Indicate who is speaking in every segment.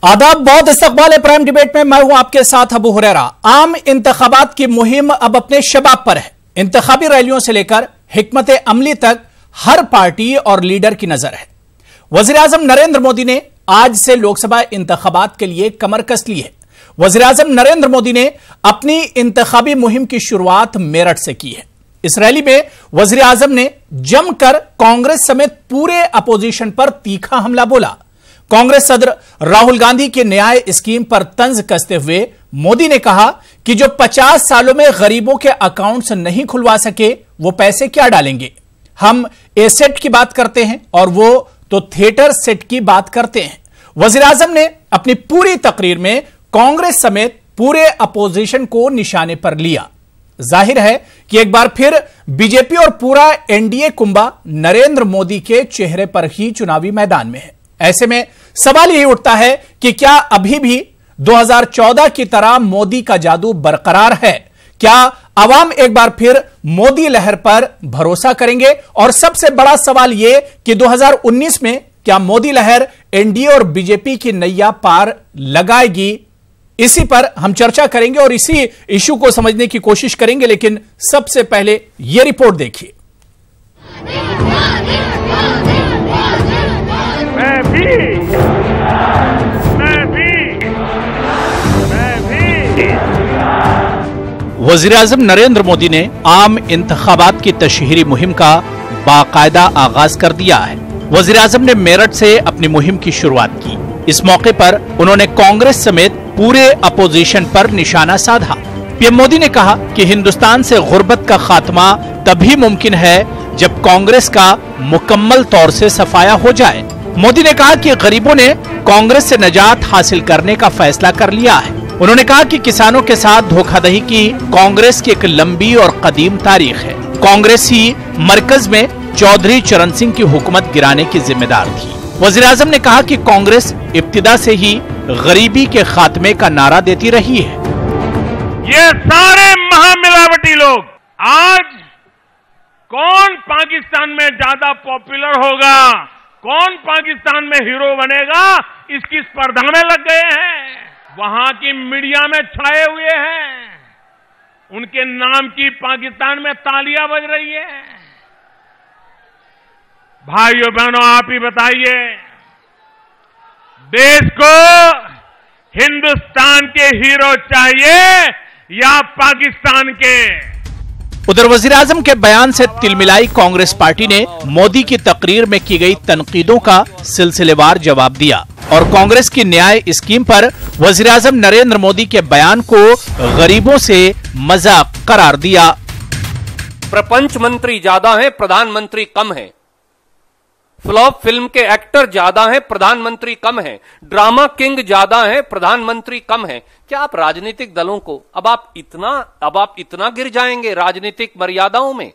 Speaker 1: आदाब, बहुत इस्तकबाल है प्राइम डिबेट में। मैं हूं आपके साथ अबू हुरैरा। आम इंतखाबात की मुहिम अब अपने शबाब पर है। इंतखाबी रैलियों से लेकर हिकमत अमली तक हर पार्टी और लीडर की नजर है। वजीर आजम नरेंद्र मोदी ने आज से लोकसभा इंतखाबात के लिए कमर कस ली है। वजीर आजम नरेंद्र मोदी ने अपनी इंतखाबी मुहिम की शुरुआत मेरठ से की है। इस रैली में वजीर आजम ने जमकर कांग्रेस समेत पूरे अपोजिशन पर तीखा हमला बोला। कांग्रेस सदर राहुल गांधी के न्याय स्कीम पर तंज कसते हुए मोदी ने कहा कि जो 50 सालों में गरीबों के अकाउंट्स नहीं खुलवा सके वो पैसे क्या डालेंगे। हम एसेट की बात करते हैं और वो तो थिएटर सेट की बात करते हैं। वजीर आजम ने अपनी पूरी तकरीर में कांग्रेस समेत पूरे अपोजिशन को निशाने पर लिया। जाहिर है कि एक बार फिर बीजेपी और पूरा एनडीए कुंभा नरेंद्र मोदी के चेहरे पर ही चुनावी मैदान में है। ऐसे में सवाल यही उठता है कि क्या अभी भी 2014 की तरह मोदी का जादू बरकरार है? क्या आवाम एक बार फिर मोदी लहर पर भरोसा करेंगे? और सबसे बड़ा सवाल यह कि 2019 में क्या मोदी लहर एनडीए और बीजेपी की नैया पार लगाएगी? इसी पर हम चर्चा करेंगे और इसी इशू को समझने की कोशिश करेंगे। लेकिन सबसे पहले यह रिपोर्ट देखिए।
Speaker 2: मैं भी
Speaker 1: वजीर आजम नरेंद्र मोदी ने आम इंतखाबात की तशहीरी मुहिम का बाकायदा आगाज कर दिया है। वजीर आजम ने मेरठ से अपनी मुहिम की शुरुआत की। इस मौके पर उन्होंने कांग्रेस समेत पूरे अपोजिशन पर निशाना साधा। पीएम मोदी ने कहा कि हिंदुस्तान से गुर्बत का खात्मा तभी मुमकिन है जब कांग्रेस का मुकम्मल तौर से सफाया हो जाए। मोदी ने कहा कि गरीबों ने कांग्रेस से निजात हासिल करने का फैसला कर लिया है। उन्होंने कहा कि किसानों के साथ धोखाधड़ी की कांग्रेस की एक लंबी और कदीम तारीख है। कांग्रेस ही मरकज में चौधरी चरण सिंह की हुकूमत गिराने की जिम्मेदार थी। वजीर आजम ने कहा कि कांग्रेस इब्तिदा से ही गरीबी के खात्मे का नारा देती रही है।
Speaker 2: ये सारे महामिलावटी लोग आज कौन पाकिस्तान में ज्यादा पॉपुलर होगा, कौन पाकिस्तान में हीरो बनेगा, इसकी स्पर्धा में लग गए हैं। वहां की मीडिया में छाए हुए हैं। उनके नाम की पाकिस्तान में तालियां बज रही है। भाइयों बहनों, आप ही बताइए, देश को हिंदुस्तान के हीरो चाहिए या पाकिस्तान के?
Speaker 1: उधर वजीर आजम के बयान से तिलमिलाई कांग्रेस पार्टी ने मोदी की तकरीर में की गई तनकीदों का सिलसिलेवार जवाब दिया और कांग्रेस की न्याय स्कीम पर वजीर आजम नरेंद्र मोदी के बयान को गरीबों से मजाक करार दिया।
Speaker 3: प्रपंच मंत्री ज्यादा हैं, प्रधानमंत्री कम हैं। फ्लॉप फिल्म के एक्टर ज्यादा हैं, प्रधानमंत्री कम हैं। ड्रामा किंग ज्यादा हैं, प्रधानमंत्री कम हैं। क्या आप राजनीतिक दलों को अब आप इतना गिर जाएंगे? राजनीतिक मर्यादाओं में,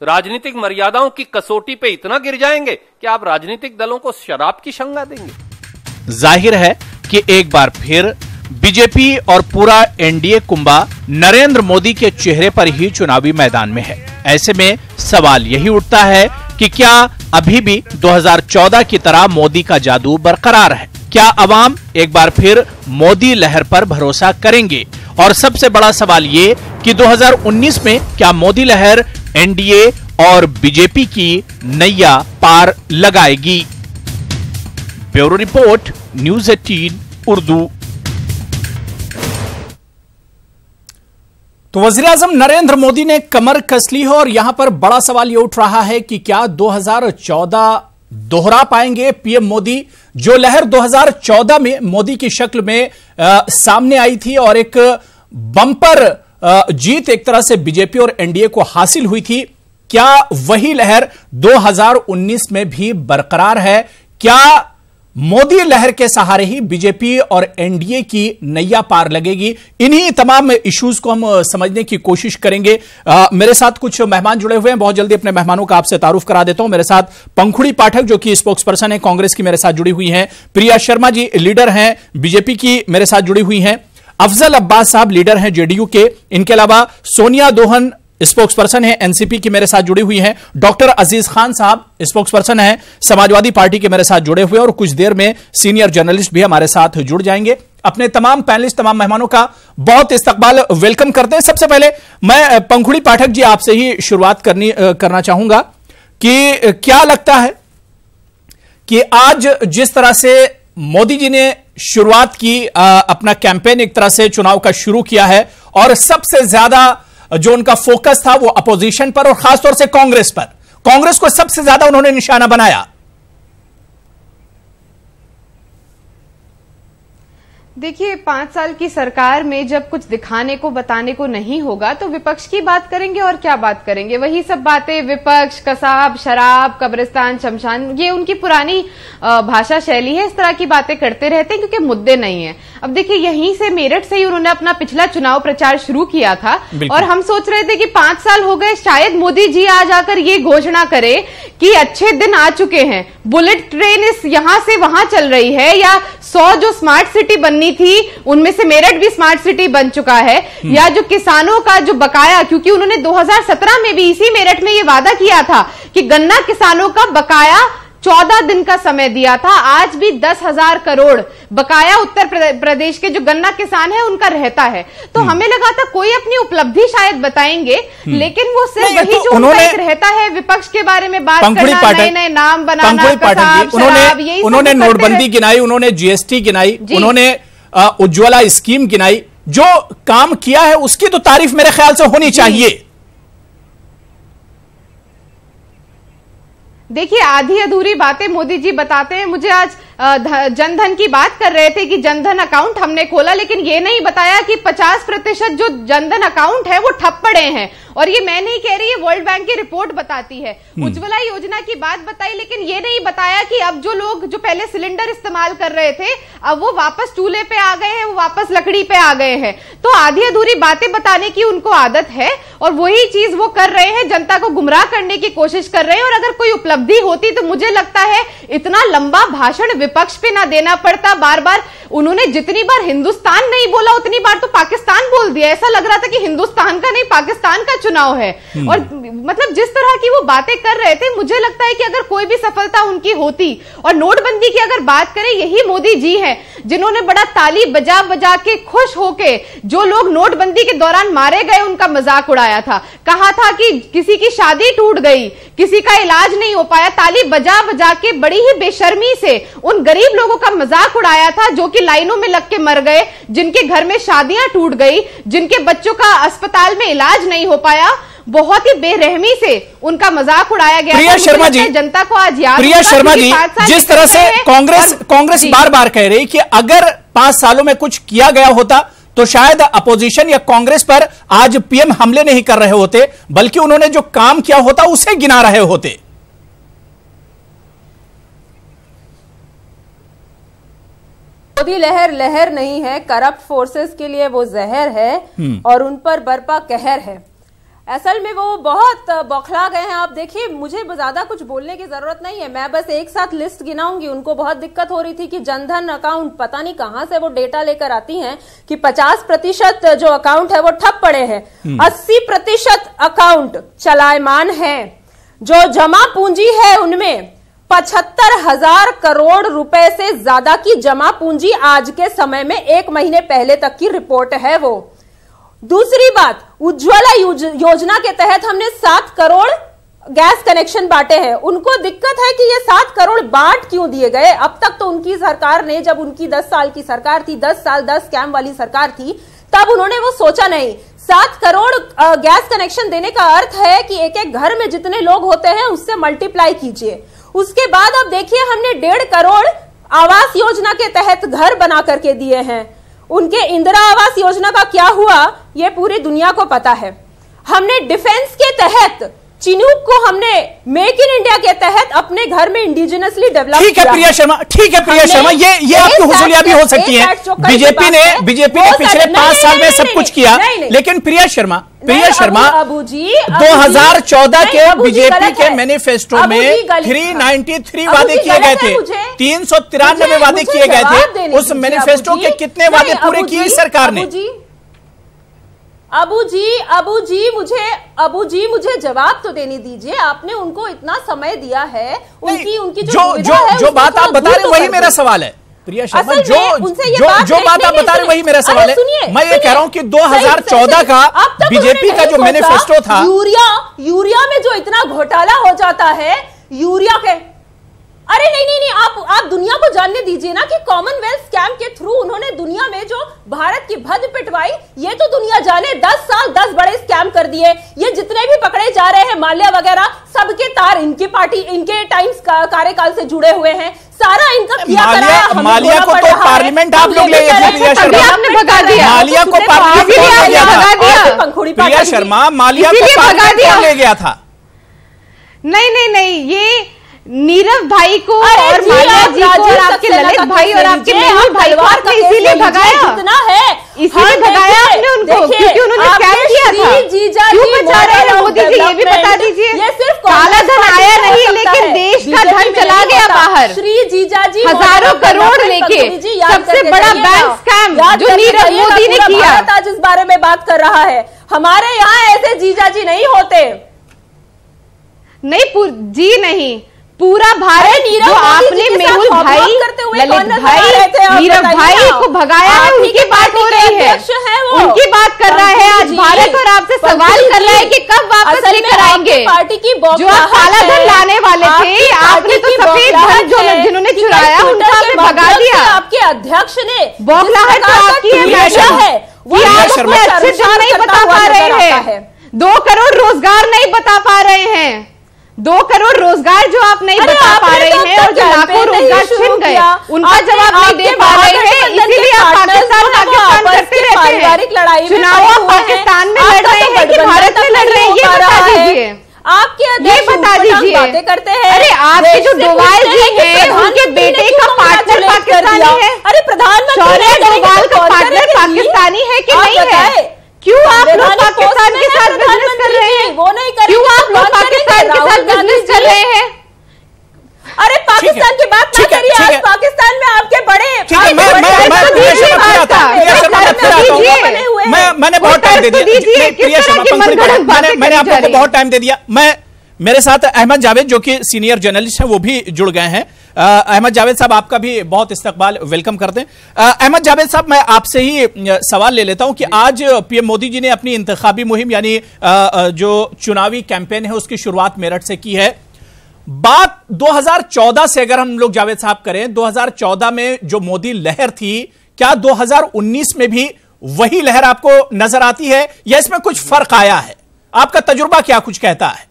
Speaker 3: राजनीतिक मर्यादाओं की कसौटी पे इतना गिर जाएंगे कि आप राजनीतिक दलों को शराब की शंका देंगे?
Speaker 1: जाहिर है कि एक बार फिर बीजेपी और पूरा एनडीए कुंभा नरेंद्र मोदी के चेहरे पर ही चुनावी मैदान में है। ऐसे में सवाल यही उठता है कि क्या अभी भी 2014 की तरह मोदी का जादू बरकरार है? क्या अवाम एक बार फिर मोदी लहर पर भरोसा करेंगे? और सबसे बड़ा सवाल ये कि 2019 में क्या मोदी लहर एनडीए और बीजेपी की नैया पार लगाएगी? Bureau report, news 18 Urdu. तो वजीर आजम नरेंद्र मोदी ने कमर कस ली है और यहां पर बड़ा सवाल यह उठ रहा है कि क्या 2014 दोहरा पाएंगे पीएम मोदी? जो लहर 2014 में मोदी की शक्ल में सामने आई थी और एक बम्पर जीत एक तरह से बीजेपी और एनडीए को हासिल हुई थी, क्या वही लहर 2019 में भी बरकरार है? क्या मोदी लहर के सहारे ही बीजेपी और एनडीए की नैया पार लगेगी? इन्हीं तमाम इश्यूज को हम समझने की कोशिश करेंगे। मेरे साथ कुछ मेहमान जुड़े हुए हैं। बहुत जल्दी अपने मेहमानों का आपसे तारुफ करा देता हूं। मेरे साथ पंखुड़ी पाठक जो कि स्पोक्स पर्सन है कांग्रेस की, मेरे साथ जुड़ी हुई हैं। प्रिया शर्मा जी लीडर हैं बीजेपी की, मेरे साथ जुड़ी हुई हैं। अफजल अब्बास साहब लीडर हैं जेडीयू के। इनके अलावा सोनिया दोहन स्पोक्सपर्सन है एनसीपी की, मेरे साथ जुड़ी हुई हैं डॉक्टर अजीज खान साहब, स्पोक्सपर्सन है समाजवादी पार्टी के, मेरे साथ जुड़े हुए, और कुछ देर में सीनियर जर्नलिस्ट भी हमारे साथ जुड़ जाएंगे। अपने तमाम पैनलिस्ट, तमाम मेहमानों का बहुत इस्तकबाल, वेलकम करते हैं। सबसे पहले मैं पंखुड़ी पाठक जी आपसे ही शुरुआत करना चाहूंगा कि क्या लगता है कि आज जिस तरह से मोदी जी ने शुरुआत की, अपना कैंपेन एक तरह से चुनाव का शुरू किया है, और सबसे ज्यादा जो उनका फोकस था वो अपोजिशन पर और खासतौर से कांग्रेस पर, कांग्रेस को सबसे ज्यादा उन्होंने निशाना बनाया।
Speaker 4: देखिए, 5 साल की सरकार में जब कुछ दिखाने को बताने को नहीं होगा तो विपक्ष की बात करेंगे और क्या बात करेंगे, वही सब बातें, विपक्ष, कसाब, शराब, कब्रिस्तान, शमशान, ये उनकी पुरानी भाषा शैली है, इस तरह की बातें करते रहते हैं क्योंकि मुद्दे नहीं है। अब देखिए, यहीं से मेरठ से ही उन्होंने अपना पिछला चुनाव प्रचार शुरू किया था और हम सोच रहे थे कि 5 साल हो गए, शायद मोदी जी आ जाकर ये घोषणा करे कि अच्छे दिन आ चुके हैं, बुलेट ट्रेन इस यहां से वहां चल रही है, या 100 जो स्मार्ट सिटी बननी थी उनमें से मेरठ भी स्मार्ट सिटी बन चुका है, या जो किसानों का जो बकाया, क्योंकि उन्होंने 2017 में भी इसी मेरठ में ये वादा किया था कि गन्ना किसानों का बकाया 14 दिन का समय दिया था, आज भी 10,000 करोड़ बकाया उत्तर प्रदेश के जो गन्ना किसान है उनका रहता है। तो हमें लगा था कोई अपनी उपलब्धि शायद बताएंगे, लेकिन वो सिर्फ वही जो उनका एक रहता है विपक्ष के बारे में बात करना, नए नए नाम बनाना,
Speaker 1: उन्होंने नोटबंदी गिनाई, उन्होंने जीएसटी गिनाई, उन्होंने उज्ज्वला स्कीम गिनाई, जो काम किया है उसकी तो तारीफ मेरे ख्याल से होनी चाहिए।
Speaker 4: देखिए, आधी अधूरी बातें मोदी जी बताते हैं। मुझे आज जनधन की बात कर रहे थे कि जनधन अकाउंट हमने खोला, लेकिन ये नहीं बताया कि 50% जो जनधन अकाउंट है वो ठप पड़े हैं, और ये मैं नहीं कह रही, है वर्ल्ड बैंक की रिपोर्ट बताती है। उज्ज्वला योजना की बात बताई, लेकिन ये नहीं बताया कि अब जो लोग जो पहले सिलेंडर इस्तेमाल कर रहे थे अब वो वापस चूल्हे पे आ गए हैं, वो वापस लकड़ी पे आ गए हैं। तो आधी अधूरी बातें बताने की उनको आदत है और वही चीज वो कर रहे हैं, जनता को गुमराह करने की कोशिश कर रहे हैं। और अगर कोई उपलब्धि होती तो मुझे लगता है इतना लंबा भाषण विपक्ष पे ना देना पड़ता। बार बार उन्होंने जितनी बार हिंदुस्तान नहीं बोला उतनी बार तो पाकिस्तान बोल दिया, ऐसा लग रहा था कि हिंदुस्तान का नहीं पाकिस्तान का चुनाव है। और मतलब जिस तरह की वो बातें कर रहे थे, मुझे लगता है कि अगर कोई भी सफलता उनकी होती, और नोटबंदी की अगर बात करें, यही मोदी जी हैं जिन्होंने बड़ा ताली बजा बजा के खुश होके जो लोग नोटबंदी के दौरान मारे गए उनका मजाक उड़ाया था, कहा था कि किसी की शादी टूट गई, किसी का इलाज नहीं हो पाया, ताली बजा बजा के बड़ी ही बेशर्मी से उन गरीब लोगों का मजाक उड़ाया था जो कि लाइनों में लग के मर गए, जिनके घर में शादियां टूट गई, जिनके बच्चों का अस्पताल में इलाज नहीं हो पाया। बहुत ही बेरहमी से उनका मजाक उड़ाया गया।
Speaker 1: प्रिया शर्मा जी,
Speaker 4: जनता को आज याद,
Speaker 1: प्रिया शर्मा जी, जिस तरह से कांग्रेस बार बार कह रही कि अगर 5 सालों में कुछ किया गया होता तो शायद अपोजिशन या कांग्रेस पर आज पीएम हमले नहीं कर रहे होते, बल्कि उन्होंने जो काम किया होता उसे गिना रहे होते।
Speaker 5: मोदी लहर लहर नहीं है, करप्ट फोर्सेस के लिए वो जहर है और उन पर बरपा कहर है। असल में वो बहुत बौखला गए हैं। आप देखिए, मुझे ज्यादा कुछ बोलने की जरूरत नहीं है, मैं बस एक साथ लिस्ट गिनाऊंगी। उनको बहुत दिक्कत हो रही थी कि जनधन अकाउंट, पता नहीं कहां से वो डेटा लेकर आती हैं कि 50% जो अकाउंट है वो ठप पड़े हैं, 80% अकाउंट चलायमान है, जो जमा पूंजी है उनमें 75,000 करोड़ रुपए से ज्यादा की जमा पूंजी आज के समय में 1 महीने पहले तक की रिपोर्ट है वो। दूसरी बात, उज्ज्वला योजना के तहत हमने 7 करोड़ गैस कनेक्शन बांटे हैं। उनको दिक्कत है कि ये 7 करोड़ बांट क्यों दिए गए। अब तक तो उनकी सरकार ने, जब उनकी 10 साल की सरकार थी, 10 साल 10 स्कैम वाली सरकार थी, तब उन्होंने वो सोचा नहीं। 7 करोड़ गैस कनेक्शन देने का अर्थ है कि एक एक घर में जितने लोग होते हैं उससे मल्टीप्लाई कीजिए। उसके बाद अब देखिए, हमने 1.5 करोड़ आवास योजना के तहत घर बना करके दिए हैं। उनके इंदिरा आवास योजना का क्या हुआ ये पूरी दुनिया को पता है। हमने डिफेंस के तहत चिनूक को हमने मेक इन इंडिया के तहत अपने घर में इंडिजिनसली डेवलप किया।
Speaker 1: ठीक है प्रिया शर्मा, ठीक है प्रिया शर्मा, ये आपकी हुजूरिया भी हो सकती है। बीजेपी ने पिछले 5 साल में सब कुछ किया, लेकिन प्रिया शर्मा 2014 के बीजेपी के मैनिफेस्टो में 393 वादे किए गए थे, 393 वादे किए गए थे। उस मैनिफेस्टो के कितने वादे पूरे किए सरकार ने?
Speaker 5: अबू जी मुझे जवाब तो देने दीजिए। आपने उनको इतना समय दिया है, उनकी
Speaker 1: जो बात आप बता रहे वही मेरा सवाल है प्रिया शर्मा। जो बात आप बता रहे वही मेरा सवाल है। मैं ये कह रहा हूं कि 2014 का बीजेपी का जो मैनिफेस्टो था,
Speaker 5: यूरिया में जो इतना घोटाला हो जाता है, यूरिया के अरे नहीं, आप दुनिया को जानने दीजिए ना कि कॉमनवेल्थ स्कैम के थ्रू उन्होंने दुनिया में जो भारत की भद्द पिटवाई, ये तो दुनिया जाने। 10 साल 10 बड़े स्कैम कर दिए। ये जितने भी पकड़े जा रहे हैं माल्या वगैरह, सबके तार इनकी पार्टी, इनके टाइम्स कार्यकाल से जुड़े हुए हैं। सारा इनका किया करा।
Speaker 1: माल्या को तो पार्लियामेंट आप लोग ले गए थे प्रिया शर्मा,
Speaker 4: आपने भगा दिया।
Speaker 1: माल्या को पार्लियामेंट प्रिया शर्मा, माल्या को पार्लियामेंट ले गया था।
Speaker 4: नहीं, ये नीरव भाई को और माल्या जी को और आपके ललित भाई और आपके मेहुल भाई को आपने इसीलिए भगाया,
Speaker 5: जितना है
Speaker 4: इसीलिए भगाया आपने उनको, क्योंकि उन्होंने स्कैम किया था। क्यों बचा रहे हैं मोदी जी, ये भी बता दीजिए। काला धन आया नहीं, लेकिन देश का धन चला गया बाहर।
Speaker 5: श्री जीजाजी
Speaker 4: हजारों करोड़ लेके, सबसे बड़ा बैंक स्कैम जो नीरव मोदी ने किया।
Speaker 5: आज इस बारे में बात कर रहा है। हमारे यहाँ ऐसे जीजाजी नहीं होते।
Speaker 4: नहीं, पूरा भारत जो आपने मेहुल भाई, ललित भाई, नीरव भाई को भगाया है, उनकी बात हो रही है, उनकी बात कर रहा है। आज भारत और आपसे सवाल कर रहा है कि कब वापस लेकर आएंगे
Speaker 5: पार्टी की
Speaker 4: जो आप काला धन लाने वाले थे। आपने तो सफेद धन जो जिन्होंने चुराया उनको आपने भगा दिया।
Speaker 5: आपके अध्यक्ष ने
Speaker 4: बौखलाहट तो आपकी है, वो आप अपने अच्छे धन नहीं बता पा रहे हैं। 2 करोड़ रोजगार नहीं बता पा रहे हैं। 2 करोड़ रोजगार जो आप नहीं बता पा रहे हैं, और जो लाखों रोजगार छिन गए, उनका जवाब नहीं दे पा रहे हैं। इसीलिए आप पाकिस्तान करते रहते हैं। चुनाव आप पाकिस्तान में लड़ रहे हैं कि भारत में लड़ रहे हैं, ये बता दीजिए।
Speaker 5: ये बता दीजिए।
Speaker 4: करते हैं। अरे आपके जो डोवाल जी हैं, उनके बेटे का पार्टनर पाकिस्तानी है।
Speaker 5: अरे प्रधानमंत्री
Speaker 4: डोवाल का पार्टनर पाकिस्तानी है कि नहीं है? क्यों आप लोग पाकिस्तान के साथ बिजनेस कर रहे हैं?
Speaker 5: वो नहीं कर,
Speaker 4: क्यों आप लोग पाकिस्तान के साथ बिजनेस कर रहे हैं?
Speaker 5: अरे पाकिस्तान की बात ना करिए। आज पाकिस्तान में आपके बड़े
Speaker 1: मैंने बहुत टाइम दे दिया प्रिया शर्मा, मैंने आपको बहुत टाइम दे दिया। मेरे साथ अहमद जावेद जो कि सीनियर जर्नलिस्ट हैं वो भी जुड़ गए हैं। अहमद जावेद साहब, आपका भी बहुत इस्तकबाल, वेलकम करते हैं। अहमद जावेद साहब, मैं आपसे ही सवाल ले लेता हूं कि आज पीएम मोदी जी ने अपनी इंतखाबी मुहिम यानी जो चुनावी कैंपेन है उसकी शुरुआत मेरठ से की है। बात 2014 से अगर हम लोग जावेद साहब करें, 2014 में जो मोदी लहर थी, क्या 2019 में भी वही लहर आपको नजर आती है या इसमें कुछ फर्क आया है? आपका तजुर्बा क्या कुछ कहता है?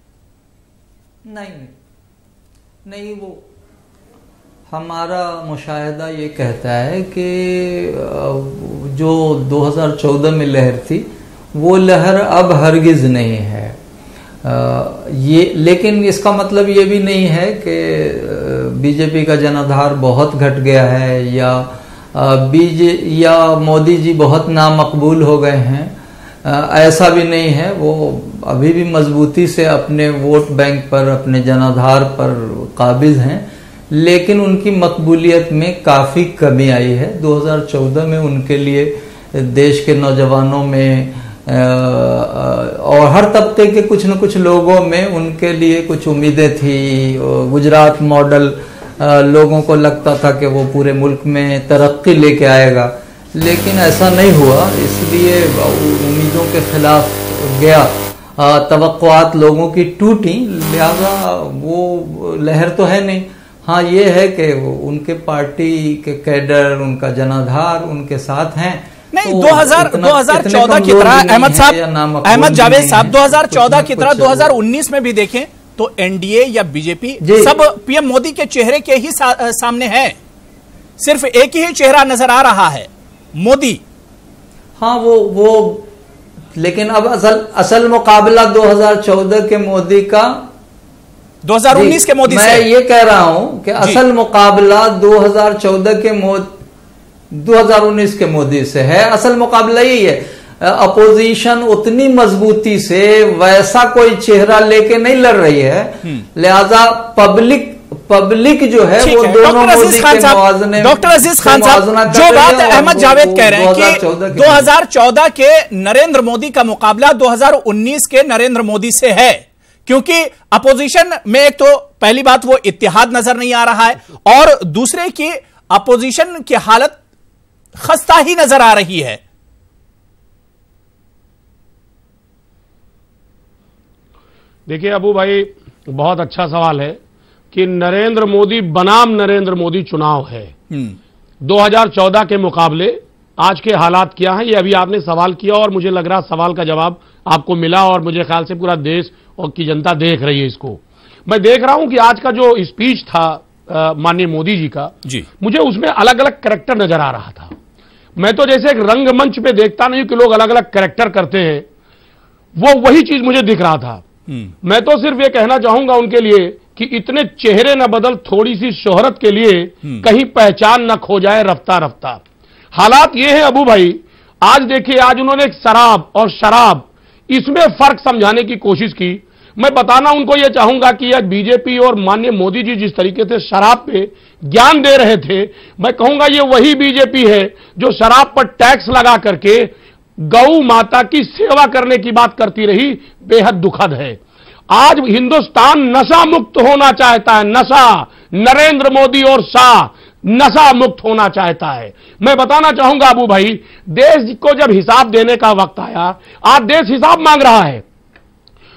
Speaker 6: नहीं, वो हमारा मुशाहिदा ये कहता है कि जो 2014 में लहर थी वो लहर अब हरगिज नहीं है। ये लेकिन इसका मतलब ये भी नहीं है कि बीजेपी का जनाधार बहुत घट गया है या मोदी जी बहुत नामकबूल हो गए हैं। ऐसा भी नहीं है। वो अभी भी मजबूती से अपने वोट बैंक पर, अपने जनाधार पर काबिज हैं, लेकिन उनकी मकबूलियत में काफ़ी कमी आई है। 2014 में उनके लिए देश के नौजवानों में और हर तबके के कुछ न कुछ लोगों में उनके लिए कुछ उम्मीदें थी। गुजरात मॉडल लोगों को लगता था कि वो पूरे मुल्क में तरक्की लेके आएगा, लेकिन ऐसा नहीं हुआ। इसलिए उम्मीदों के खिलाफ गया, तवक्कुआत लोगों की टूटी, लिहाजा वो लहर तो है नहीं। हाँ, ये है कि उनके पार्टी के कैडर, उनका जनाधार उनके साथ हैं।
Speaker 1: नहीं, 2014 की तरह अहमद साहब, अहमद जावेद साहब, 2014 की तरह 2019 में भी देखें तो एनडीए या बीजेपी सब पीएम मोदी के चेहरे के ही सामने है। सिर्फ एक ही चेहरा नजर आ रहा है, मोदी।
Speaker 6: हाँ, वो लेकिन अब असल मुकाबला 2014 के मोदी का
Speaker 1: 2019 के मोदी से।
Speaker 6: मैं ये कह रहा हूं कि असल मुकाबला 2014 के 2019 के मोदी से है। असल मुकाबला यही है। अपोजिशन उतनी मजबूती से वैसा कोई चेहरा लेके नहीं लड़ रही है, लिहाजा पब्लिक जो है वो दोनों मोदी के मुवाज़ने।
Speaker 1: डॉक्टर अजीज खान साहब, जो बात अहमद जावेद कह रहे हैं कि 2014 के नरेंद्र मोदी का मुकाबला 2019 के नरेंद्र मोदी से है, क्योंकि अपोजिशन में एक तो पहली बात वो इत्तेहाद नजर नहीं आ रहा है, और दूसरे की अपोजिशन की हालत खस्ता ही नजर आ रही है।
Speaker 7: देखिए अबू भाई, बहुत अच्छा सवाल है कि नरेंद्र मोदी बनाम नरेंद्र मोदी चुनाव है। 2014 के मुकाबले आज के हालात क्या हैं, ये अभी आपने सवाल किया और मुझे लग रहा सवाल का जवाब आपको मिला, और मुझे ख्याल से पूरा देश और की जनता देख रही है इसको। मैं देख रहा हूं कि आज का जो स्पीच था माननीय मोदी जी का, मुझे उसमें अलग अलग कैरेक्टर नजर आ रहा था। मैं तो जैसे एक रंगमंच पे देखता नहीं कि लोग अलग अलग कैरेक्टर करते हैं, वो वही चीज मुझे दिख रहा था। मैं तो सिर्फ ये कहना चाहूंगा उनके लिए कि इतने चेहरे न बदल, थोड़ी सी शोहरत के लिए कहीं पहचान न खो जाए रफ्ता रफ्ता। हालात ये है अबू भाई, आज देखिए, आज उन्होंने एक शराब और शराब इसमें फर्क समझाने की कोशिश की। मैं बताना उनको यह चाहूंगा कि आज बीजेपी और माननीय मोदी जी जिस तरीके से शराब पे ज्ञान दे रहे थे, मैं कहूंगा ये वही बीजेपी है जो शराब पर टैक्स लगा करके गौ माता की सेवा करने की बात करती रही। बेहद दुखद है। आज हिंदुस्तान नशा मुक्त होना चाहता है, नशा। नरेंद्र मोदी और शाह नशा मुक्त होना चाहता है। मैं बताना चाहूंगा अबू भाई, देश को जब हिसाब देने का वक्त आया, आज देश हिसाब मांग रहा है,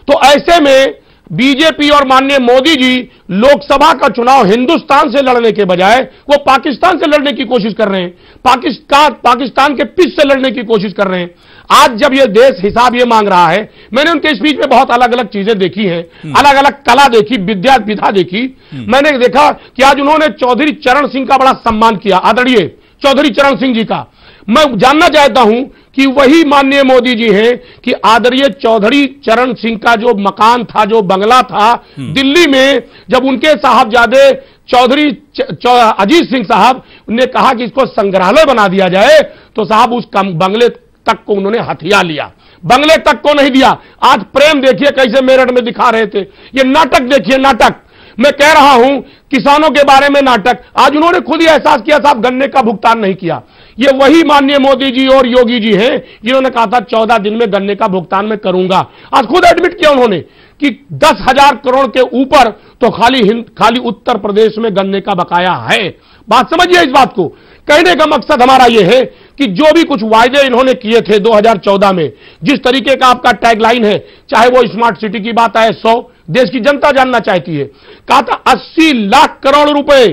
Speaker 7: तो ऐसे में बीजेपी और माननीय मोदी जी लोकसभा का चुनाव हिंदुस्तान से लड़ने के बजाय वो पाकिस्तान से लड़ने की कोशिश कर रहे हैं, पाकिस्तान के पिच से लड़ने की कोशिश कर रहे हैं। आज जब ये देश हिसाब ये मांग रहा है, मैंने उनके स्पीच में बहुत अलग अलग चीजें देखी हैं, अलग अलग कला देखी, विधा देखी। मैंने देखा कि आज उन्होंने चौधरी चरण सिंह का बड़ा सम्मान किया, आदरणीय चौधरी चरण सिंह जी का। मैं जानना चाहता हूं कि वही माननीय मोदी जी हैं कि आदरणीय चौधरी चरण सिंह का जो मकान था, जो बंगला था दिल्ली में, जब उनके साहबजादे चौधरी अजीत सिंह साहब ने कहा कि इसको संग्रहालय बना दिया जाए, तो साहब उस बंगले तक को उन्होंने हथिया लिया, बंगले तक को नहीं दिया। आज प्रेम देखिए कैसे मेरठ में दिखा रहे थे, ये नाटक देखिए, नाटक। मैं कह रहा हूं किसानों के बारे में नाटक। आज उन्होंने खुद ही एहसास किया साहब गन्ने का भुगतान नहीं किया। ये वही माननीय मोदी जी और योगी जी हैं जिन्होंने कहा था 14 दिन में गन्ने का भुगतान मैं करूंगा। आज खुद एडमिट किया उन्होंने कि 10,000 करोड़ के ऊपर तो खाली उत्तर प्रदेश में गन्ने का बकाया है। बात समझिए इस बात को। कहने का मकसद हमारा यह है कि जो भी कुछ वायदे इन्होंने किए थे 2014 में, जिस तरीके का आपका टैगलाइन है, चाहे वो स्मार्ट सिटी की बात आए 100, देश की जनता जानना चाहती है। कहा था 80 लाख करोड़ रुपए,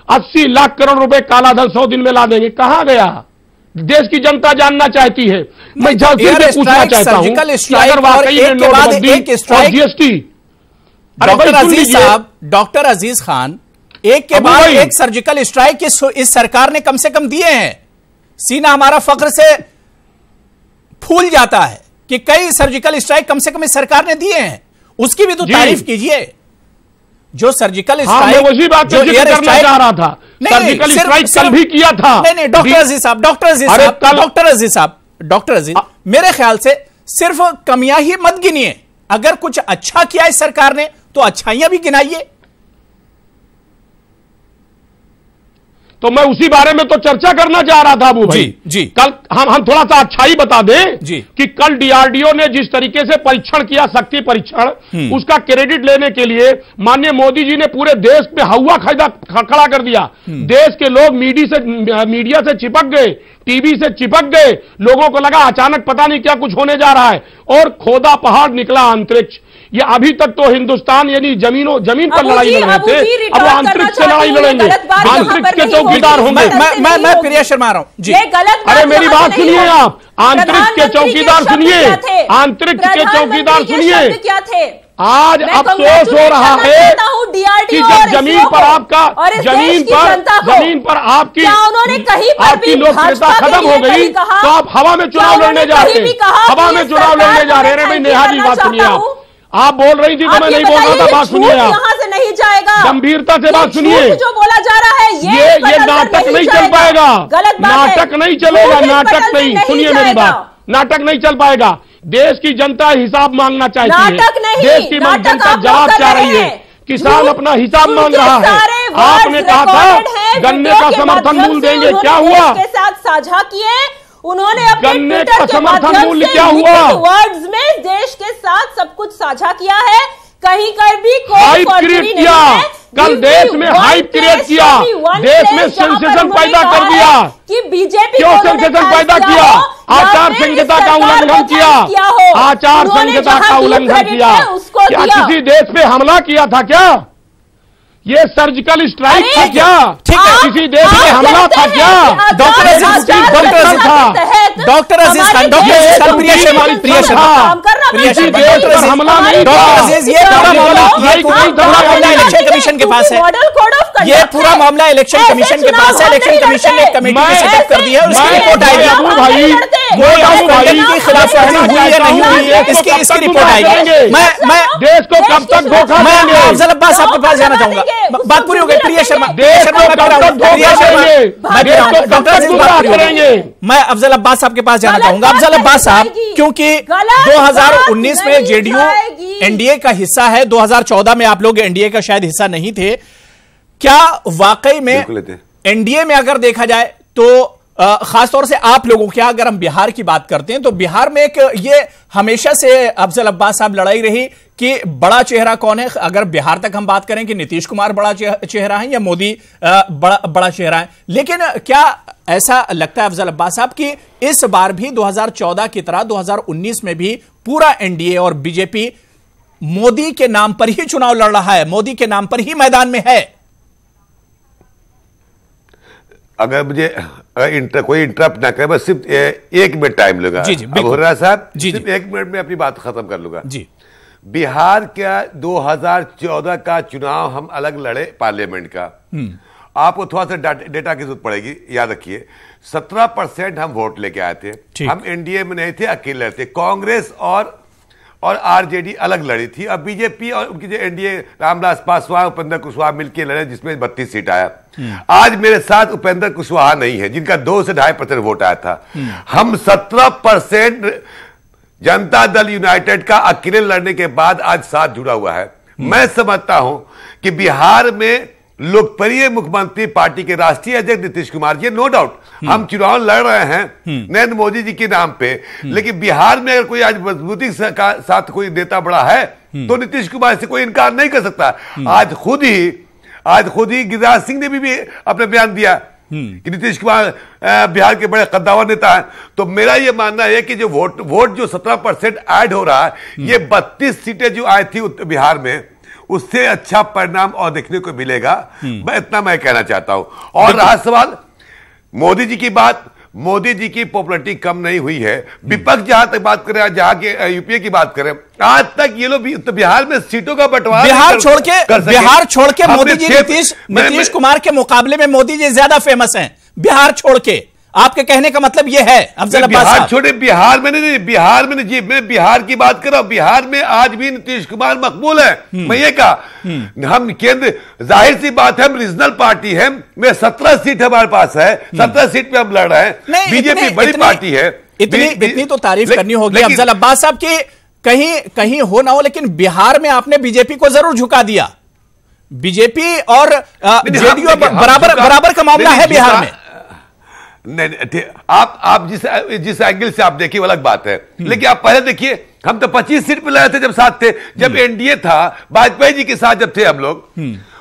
Speaker 7: 80 लाख करोड़ रुपए काला धन 100 दिन में ला देंगे। कहां गया? देश की जनता जानना चाहती है। मैं पूछना चाहता हूं अगर वाकई में नोटबंदी और जीएसटी,
Speaker 1: डॉक्टर अजीज खान, एक के बाद एक सर्जिकल स्ट्राइक इस सरकार ने कम से कम दिए हैं। सीना हमारा फख्र से फूल जाता है कि कई सर्जिकल स्ट्राइक कम से कम इस सरकार ने दिए हैं, उसकी भी तो तारीफ कीजिए। जो सर्जिकल स्ट्राइक,
Speaker 7: मैं वही बात करना चाह रहा था। सर्जिकल स्ट्राइक कल भी किया था।
Speaker 1: नहीं, डॉक्टर अजीज साहब, मेरे ख्याल से सिर्फ कमियां ही मत गिनिए। अगर कुछ अच्छा किया इस सरकार ने तो अच्छाइयां भी गिनाइए।
Speaker 7: तो मैं उसी बारे में तो चर्चा करना चाह रहा था अबू भाई।
Speaker 1: जी।
Speaker 7: कल हम थोड़ा सा अच्छाई बता दें कि कल डीआरडीओ ने जिस तरीके से परीक्षण किया, शक्ति परीक्षण, उसका क्रेडिट लेने के लिए माननीय मोदी जी ने पूरे देश में हवा खड़ा कर दिया। देश के लोग मीडिया से चिपक गए, टीवी से चिपक गए। लोगों को लगा अचानक पता नहीं क्या कुछ होने जा रहा है, और खोदा पहाड़ निकला अंतरिक्ष। ये अभी तक तो हिंदुस्तान यानी जमीन पर लड़ाई लड़ रहे थे, अब वो अंतरिक्ष से लड़ाई लड़ेंगे, अंतरिक्ष के चौकीदार होंगे।
Speaker 1: मैं प्रिया शर्मा रहा हूं जी।
Speaker 7: अरे मेरी बात सुनिए आप, अंतरिक्ष के चौकीदार सुनिए, अंतरिक्ष के चौकीदार सुनिए।
Speaker 5: क्या थे?
Speaker 7: आज अफसोस हो रहा है कि जब जमीन पर आपकी लोकप्रियता खत्म हो गई तो आप हवा में चुनाव लड़ने जा रहे हैं, हवा में चुनाव लड़ने जा रहे हैं। भाई नेहा जी बात सुनिए, आप बोल रही थी तो मैं नहीं बोल रहा था, बात सुनिए आप,
Speaker 5: यहाँ से नहीं जाएगा,
Speaker 7: गंभीरता से बात सुनिए।
Speaker 5: जो बोला जा रहा है
Speaker 7: ये नाटक नहीं चल पाएगा, नाटक नहीं चलेगा, नाटक नहीं। सुनिए मेरी बात, नाटक नहीं चल पाएगा। देश की जनता हिसाब मांगना चाहती है, देश की जनता जवाब चाह रही है किसान अपना हिसाब मांग रहा है। आपने कहा था गन्ने का समर्थन मूल्य देंगे, क्या हुआ?
Speaker 5: के साथ साझा किए उन्होंने अपने
Speaker 7: गन्ने का समर्थन मूल्य क्या हुआ?
Speaker 5: वर्ड्स में देश के साथ सब कुछ साझा किया है, कहीं कर भी
Speaker 7: हाइप क्रिएट किया, कल देश में हाइप क्रिएट किया, देश में सेंसेशन पैदा कर दिया
Speaker 5: कि बीजेपी
Speaker 7: क्यों सेंसेशन पैदा किया? आचार संहिता का उल्लंघन किया, आचार संहिता का उल्लंघन किया। क्या किसी देश पे हमला किया था क्या? ये सर्जिकल स्ट्राइक था क्या?
Speaker 1: ठीक है,
Speaker 7: किसी देश पे हमला था क्या?
Speaker 1: डॉक्टर अजीज खान, डॉक्टर अजीज खान, प्रिय शर्मा,
Speaker 7: किसी देश पर हमला नहीं था।
Speaker 1: डॉक्टर अजीज, ये पूरा मामला इलेक्शन कमीशन के पास है, ये पूरा मामला इलेक्शन कमीशन के पास है। इलेक्शन कमीशन ने कमेटी सेटअप कर दी है, उसकी रिपोर्ट आएगी। की खिलाफवर्जी हुई या नहीं हुई, इसकी रिपोर्ट आएगी। मैं
Speaker 7: देश को कब तक धोखा देंगे?
Speaker 1: अफजल अब्बास आपके पास जाना चाहूंगा। बात पूरी हो गई। प्रिय शर्मा, मैं अफजल अब्बास साहब के पास जाना चाहूंगा। अफजल अब्बास साहब, क्योंकि 2019 में जेडीयू एनडीए का हिस्सा है, 2014 में आप लोग एनडीए का शायद हिस्सा नहीं थे, क्या वाकई में एनडीए में अगर देखा जाए तो खासतौर से आप लोगों क्या, अगर हम बिहार की बात करते हैं तो बिहार में एक ये हमेशा से अफजल अब्बास साहब लड़ाई रही कि बड़ा चेहरा कौन है। अगर बिहार तक हम बात करें कि नीतीश कुमार बड़ा चेहरा है या मोदी बड़ा चेहरा है, लेकिन क्या ऐसा लगता है अफजल अब्बास साहब कि इस बार भी 2014 की तरह 2019 में भी पूरा एनडीए और बीजेपी मोदी के नाम पर ही चुनाव लड़ रहा है, मोदी के नाम पर ही मैदान में है?
Speaker 8: अगर मुझे कोई इंटरप्ट ना करे, बस सिर्फ 1 मिनट टाइम लूंगा। अब हुर्रा साहब, सिर्फ 1 मिनट में अपनी बात खत्म कर लूंगा।
Speaker 1: जी,
Speaker 8: बिहार का 2014 का चुनाव हम अलग लड़े, पार्लियामेंट का। आपको थोड़ा सा डेटा की जरूरत पड़ेगी, याद रखिए 17% हम वोट लेके आए थे। हम एनडीए में नहीं थे, अकेले थे। कांग्रेस और आरजेडी अलग लड़ी थी। अब बीजेपी और उनकी जो एनडीए, रामविलास पासवान, उपेंद्र कुशवाहा मिलकर लड़े, जिसमें 32 सीट आया। आज मेरे साथ उपेंद्र कुशवाहा नहीं है, जिनका 2 से 2.5% वोट आया था। हम 17% जनता दल यूनाइटेड का अकेले लड़ने के बाद आज साथ जुड़ा हुआ है। मैं समझता हूं कि बिहार में लोकप्रिय मुख्यमंत्री पार्टी के राष्ट्रीय अध्यक्ष नीतीश कुमार जी, नो डाउट हम चुनाव लड़ रहे हैं नरेंद्र मोदी जी के नाम पे, लेकिन बिहार में अगर कोई आज मजबूती के साथ कोई नेता बड़ा है तो नीतीश कुमार से कोई इनकार नहीं कर सकता। आज खुद ही गिरिराज सिंह ने भी अपना बयान दिया कि नीतीश कुमार बिहार के बड़े कद्दावर नेता हैं। तो मेरा यह मानना है कि जो वोट जो 17% ऐड हो रहा है, ये 32 सीटें जो आई थी बिहार में, उससे अच्छा परिणाम और देखने को मिलेगा। मैं इतना मैं कहना चाहता हूं। और रहा सवाल मोदी जी की बात, मोदी जी की पॉपुलरिटी कम नहीं हुई है। विपक्ष जहां तक बात करें, जहां के यूपीए की बात करें, आज तक ये लोग तो बिहार में सीटों का बंटवारा
Speaker 1: बिहार छोड़ के मोदी जी नीतीश कुमार के मुकाबले में मोदी जी ज्यादा फेमस हैं। बिहार छोड़ के आपके कहने का मतलब यह है अफजल अब्बास साहब?
Speaker 8: छोड़े, बिहार में जी, मैं बिहार की बात कर रहा हूं। बिहार में आज भी नीतीश कुमार मकबूल है। मैं ये कहा हम केंद्र, जाहिर सी बात है हम रीजनल पार्टी है, मैं 17 सीट हमारे पास है, 17 सीट पे हम लड़ रहे हैं। बीजेपी बड़ी पार्टी है,
Speaker 1: इतनी तो तारीफ करनी होगी अफजल अब्बास साहब की, कहीं हो ना हो, लेकिन बिहार में आपने बीजेपी को जरूर झुका दिया। बीजेपी और जेडीयू बराबर का मामला है बिहार में।
Speaker 8: नहीं, आप जिस एंगल से आप देखिए वो अलग बात है, लेकिन आप पहले देखिए हम तो 25 सीट पे लड़े थे जब साथ थे, जब एनडीए था वाजपेयी जी के साथ जब थे हम लोग,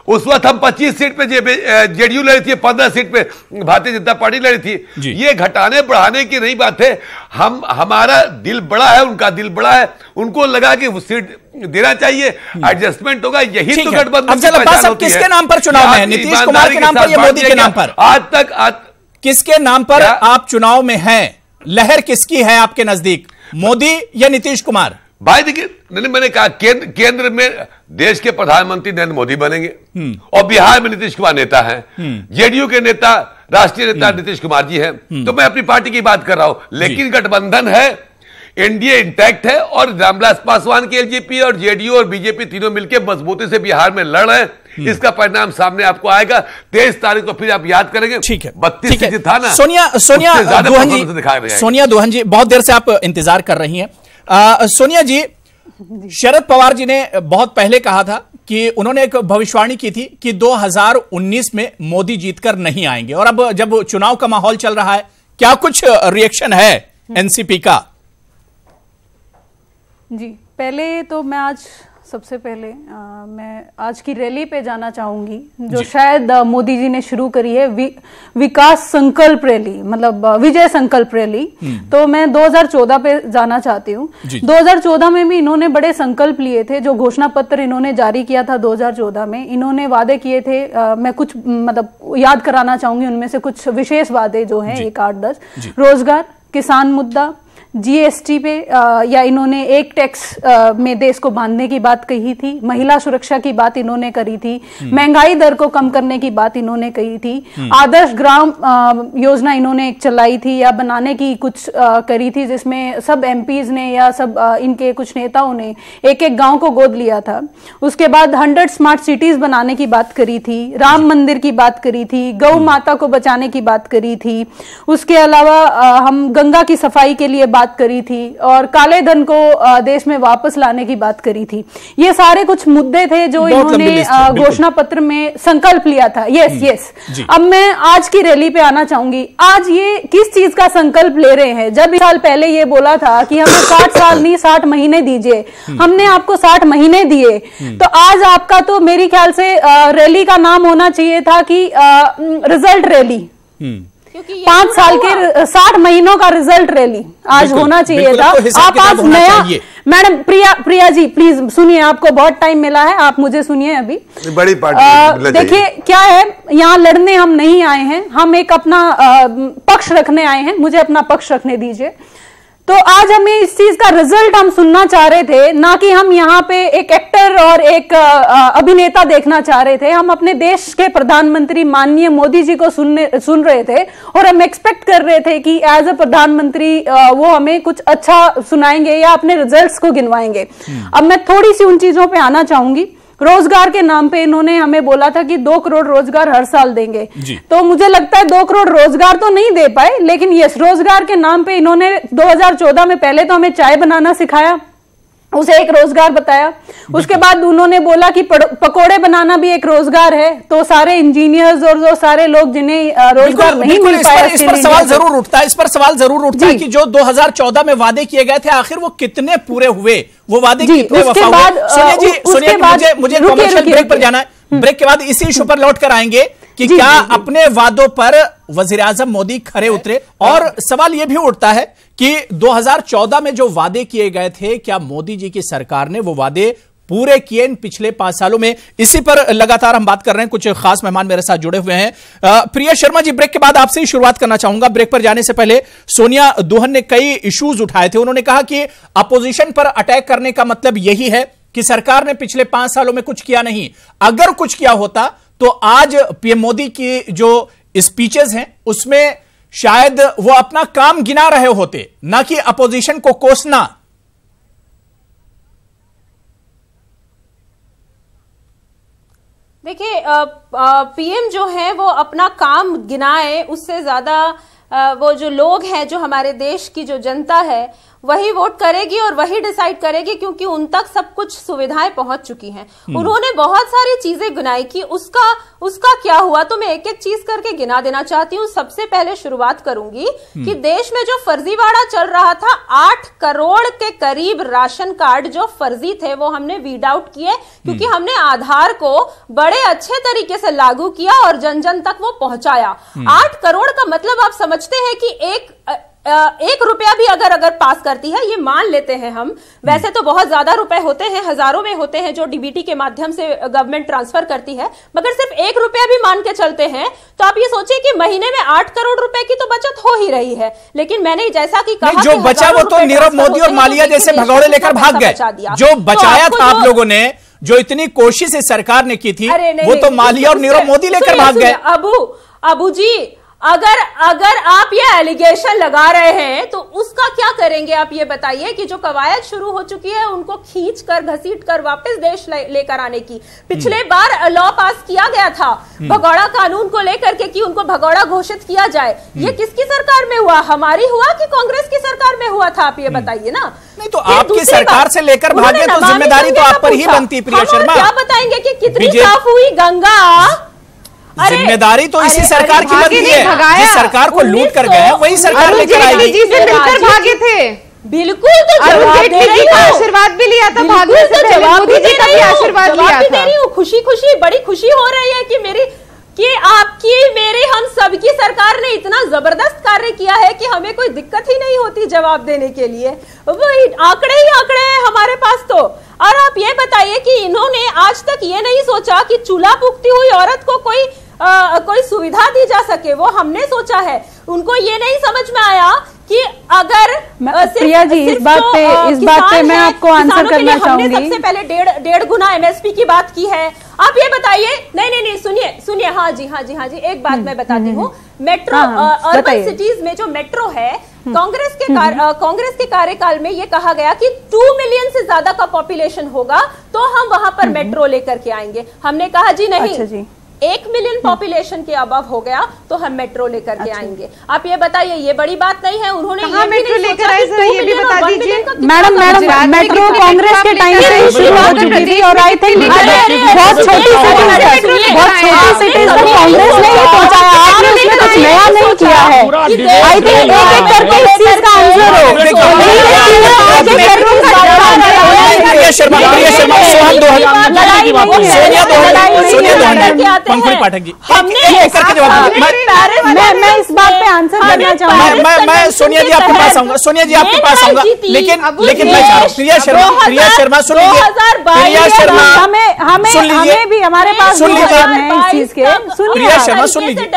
Speaker 8: उस वक्त हम 25 सीट पे जेडीयू लड़ी थी, 15 सीट पे भारतीय जनता पार्टी लड़ी थी। ये घटाने बढ़ाने की नहीं बात है। हमारा दिल बड़ा है, उनका दिल बड़ा है, उनको लगा कि वो सीट देना चाहिए, एडजस्टमेंट होगा। यही तो गठबंधन की पहचान होती है।
Speaker 1: किसके नाम पर चुनाव है? नीतीश कुमार के नाम पर या मोदी के नाम पर?
Speaker 8: आज तक
Speaker 1: किसके नाम पर आप चुनाव में हैं? लहर किसकी है आपके नजदीक, मोदी या नीतीश कुमार?
Speaker 8: भाई देखिए, मैंने कहा केंद्र में देश के प्रधानमंत्री नरेंद्र मोदी बनेंगे और बिहार में नीतीश कुमार नेता हैं। जेडीयू के नेता, राष्ट्रीय नेता नीतीश कुमार जी हैं। तो मैं अपनी पार्टी की बात कर रहा हूं, लेकिन गठबंधन है, एनडीए इंटैक्ट है, और रामविलास पासवान की एलजेपी और जेडीयू और बीजेपी तीनों मिलकर मजबूती से बिहार में लड़ रहे हैं। इसका परिणाम सामने आपको आएगा 23 तारीख को, फिर आप याद करेंगे।
Speaker 1: ठीक है,
Speaker 8: 32 सीट था ना।
Speaker 1: सोनिया दुहन जी, बहुत देर से आप इंतजार कर रही हैं। सोनिया जी, शरद पवार जी ने बहुत पहले कहा था कि उन्होंने एक भविष्यवाणी की थी कि 2019 में मोदी जीतकर नहीं आएंगे, और अब जब चुनाव का माहौल चल रहा है, क्या कुछ रिएक्शन है एनसीपी का?
Speaker 9: जी, पहले तो मैं सबसे पहले मैं आज की रैली पे जाना चाहूंगी जो शायद मोदी जी ने शुरू करी है, विकास संकल्प रैली, मतलब विजय संकल्प रैली। तो मैं 2014 पे जाना चाहती हूँ। 2014 में भी इन्होंने बड़े संकल्प लिए थे, जो घोषणा पत्र इन्होंने जारी किया था 2014 में। इन्होंने वादे किए थे, मैं कुछ मतलब याद कराना चाहूंगी उनमें से कुछ विशेष वादे जो हैं, 1-8-10। रोजगार, किसान मुद्दा, जीएसटी पे या इन्होंने एक टैक्स में देश को बांधने की बात कही थी, महिला सुरक्षा की बात इन्होंने करी थी, महंगाई दर को कम करने की बात इन्होंने कही थी, आदर्श ग्राम योजना इन्होंने एक चलाई थी या बनाने की कुछ करी थी, जिसमें सब एमपीज ने या सब इनके कुछ नेताओं ने एक एक गांव को गोद लिया था। उसके बाद 100 स्मार्ट सिटीज बनाने की बात करी थी, राम मंदिर की बात करी थी, गौ माता को बचाने की बात करी थी। उसके अलावा हम गंगा की सफाई के लिए बात करी थी और काले धन को देश में वापस लाने की बात करी थी। ये सारे कुछ मुद्दे थे जो इन्होंने घोषणा पत्र में संकल्प लिया था। यस। अब मैं आज की रैली पे आना चाहूंगी। आज ये किस चीज का संकल्प ले रहे हैं? जब 1 साल पहले ये बोला था कि हमें 60 साल नहीं 60 महीने दीजिए, हमने आपको 60 महीने दिए। तो आज आपका तो मेरे ख्याल से रैली का नाम होना चाहिए था कि रिजल्ट रैली, 5 साल के 60 महीनों का रिजल्ट रैली आज होना चाहिए था। आप आज नया, मैडम प्रिया जी प्लीज सुनिए, आपको बहुत टाइम मिला है, आप मुझे सुनिए अभी। बड़ी पार्टी देखिए क्या है, यहाँ लड़ने हम नहीं आए हैं, हम एक अपना पक्ष रखने आए हैं, मुझे अपना पक्ष रखने दीजिए। तो आज हमें इस चीज का रिजल्ट हम सुनना चाह रहे थे, ना कि हम यहाँ पे एक एक्टर और एक अभिनेता देखना चाह रहे थे। हम अपने देश के प्रधानमंत्री माननीय मोदी जी को सुन रहे थे और हम एक्सपेक्ट कर रहे थे कि एज अ प्रधानमंत्री वो हमें कुछ अच्छा सुनाएंगे या अपने रिजल्ट्स को गिनवाएंगे। अब मैं थोड़ी सी उन चीजों पे आना चाहूंगी। रोजगार के नाम पे इन्होंने हमें बोला था कि 2 करोड़ रोजगार हर साल देंगे। तो मुझे लगता है 2 करोड़ रोजगार तो नहीं दे पाए, लेकिन यस, रोजगार के नाम पे इन्होंने 2014 में पहले तो हमें चाय बनाना सिखाया, उसे एक रोजगार बताया। उसके बाद उन्होंने बोला कि पकोड़े बनाना भी एक रोजगार है। तो सारे इंजीनियर्स और जो सारे लोग जिन्हें रोजगार नहीं मिल पाया,
Speaker 1: इस पर सवाल जरूर उठता है कि जो 2014 में वादे किए गए थे, आखिर वो कितने पूरे हुए? वो वादे कितने वफा हुए? सुनिए, मुझे कमर्शियल ब्रेक पर जाना है। ब्रेक के बाद इसी इशू पर लौट कर आएंगे कि क्या अपने वादों पर वजीर आजम मोदी खरे उतरे। और सवाल यह भी उठता है कि 2014 में जो वादे किए गए थे, क्या मोदी जी की सरकार ने वो वादे पूरे किए इन पिछले 5 सालों में? इसी पर लगातार हम बात कर रहे हैं। कुछ खास मेहमान मेरे साथ जुड़े हुए हैं। प्रिया शर्मा जी, ब्रेक के बाद आपसे ही शुरुआत करना चाहूंगा। ब्रेक पर जाने से पहले सोनिया दुहन ने कई इश्यूज उठाए थे। उन्होंने कहा कि अपोजिशन पर अटैक करने का मतलब यही है कि सरकार ने पिछले 5 सालों में कुछ किया नहीं। अगर कुछ किया होता तो आज पीएम मोदी की जो स्पीचेस हैं उसमें शायद वो अपना काम गिना रहे होते, ना कि अपोजिशन को कोसना।
Speaker 5: देखिए, पीएम जो है वो अपना काम गिनाए, उससे ज्यादा वो जो लोग हैं, जो हमारे देश की जो जनता है, वही वोट करेगी और वही डिसाइड करेगी, क्योंकि उन तक सब कुछ सुविधाएं पहुंच चुकी हैं। उन्होंने बहुत सारी चीजें गिनाई कि उसका क्या हुआ। तो मैं एक एक चीज करके गिना देना चाहती हूँ। सबसे पहले शुरुआत करूंगी कि देश में जो फर्जीवाड़ा चल रहा था, 8 करोड़ के करीब राशन कार्ड जो फर्जी थे वो हमने वीड आउट किए, क्योंकि हमने आधार को बड़े अच्छे तरीके से लागू किया और जन जन तक वो पहुंचाया। 8 करोड़ का मतलब आप समझते हैं कि एक रुपया भी अगर पास करती है, ये मान लेते हैं हम, वैसे तो बहुत ज्यादा रुपए होते हैं, हजारों में होते हैं जो डीबीटी के माध्यम से गवर्नमेंट ट्रांसफर करती है, मगर सिर्फ 1 रुपया भी मान के चलते हैं तो आप ये सोचिए कि महीने में 8 करोड़ रुपए की तो बचत हो ही रही है। लेकिन मैंने जैसा कि कहा,
Speaker 1: जो बचा वो तो नीरव मोदी और मालिया जैसे भगौड़े लेकर भाग गए। जो बचाया था आप लोगों ने, जो इतनी कोशिश सरकार ने की थी, वो तो मालिया और नीरव मोदी लेकर भाग गए।
Speaker 5: अबू जी, अगर आप ये एलिगेशन लगा रहे हैं तो उसका क्या करेंगे आप ये बताइए कि जो कवायद शुरू हो चुकी है उनको खींच कर घसीट कर वापस देश लेकर आने की। पिछले बार लॉ पास किया गया था भगौड़ा कानून को लेकर के कि उनको भगौड़ा घोषित किया जाए। ये किसकी सरकार में हुआ, हमारी हुआ कि कांग्रेस की सरकार में हुआ था, आप ये बताइए ना।
Speaker 1: नहीं तो आपकी सरकार से लेकर भागे तो जिम्मेदारी तो आप पर ही बनती है प्रिया शर्मा।
Speaker 5: क्या बताएंगे कि कितनी साफ हुई गंगा?
Speaker 1: जिम्मेदारी तो इसी सरकार की बनती है। जिस सरकार को लूट कर गए वही सरकार लेकर आएगी।
Speaker 4: जी से मिलकर भागे थे,
Speaker 5: बिल्कुल। तो
Speaker 4: आशीर्वाद भी लिया था, भागने से पहले मोदी जी का भी आशीर्वाद लिया था।
Speaker 5: खुशी खुशी बड़ी खुशी हो रही है कि आपकी मेरी हम सबकी सरकार ने इतना जबरदस्त कार्य किया है कि हमें कोई दिक्कत ही नहीं होती जवाब देने के लिए। वो आंकड़े ही आंकड़े हैं हमारे पास तो। और आप ये बताइए कि इन्होंने आज तक ये नहीं सोचा कि चूल्हा फूकती हुई औरत को कोई सुविधा दी जा सके, वो हमने सोचा है। उनको ये नहीं समझ में आया कि अगर
Speaker 9: प्रिया जी इस बात पे मैं आपको आंसर करना चाहूंगी।
Speaker 5: सबसे पहले 1.5 गुना एमएसपी की बात की है। आप ये बताइए, नहीं सुनिए, हाँ जी एक बात मैं बताती हूँ। मेट्रो अर्बन सिटीज में जो मेट्रो है, कांग्रेस के कार्यकाल में ये कहा गया कि 2 मिलियन से ज्यादा का पॉपुलेशन होगा तो हम वहां पर मेट्रो लेकर के आएंगे। हमने कहा जी नहीं, अच्छा जी 1 मिलियन पॉपुलेशन के अबव हो गया तो हम मेट्रो लेकर के आएंगे। आप ये बताइए, ये बड़ी बात नहीं है। उन्होंने ये
Speaker 4: मेट्रो लेकर आए जरा ये भी बता दीजिए।
Speaker 9: मैडम मेट्रो कांग्रेस के टाइम से ही शुरू हो चुकी थी और आई थिंक बहुत छोटी सिटीज तक कांग्रेस ने ही पहुंचाया। आपने उसमें कुछ नया नहीं किया है। आई थिंक एक करके इस चीज का आंसर हो।
Speaker 1: पंखुड़ी पाठक जी
Speaker 9: मैं इस बात पे आंसर करना चाहूंगी।
Speaker 1: मैं सोनिया जी आपके पास आऊंगा, लेकिन मैं चाह रहा हूँ प्रिया शर्मा सुन लीजिए। प्रिया शर्मा
Speaker 9: हमें भी हमारे पास
Speaker 1: सुन लीजिए
Speaker 9: इस चीज के।
Speaker 1: प्रिया शर्मा सुन लीजिए।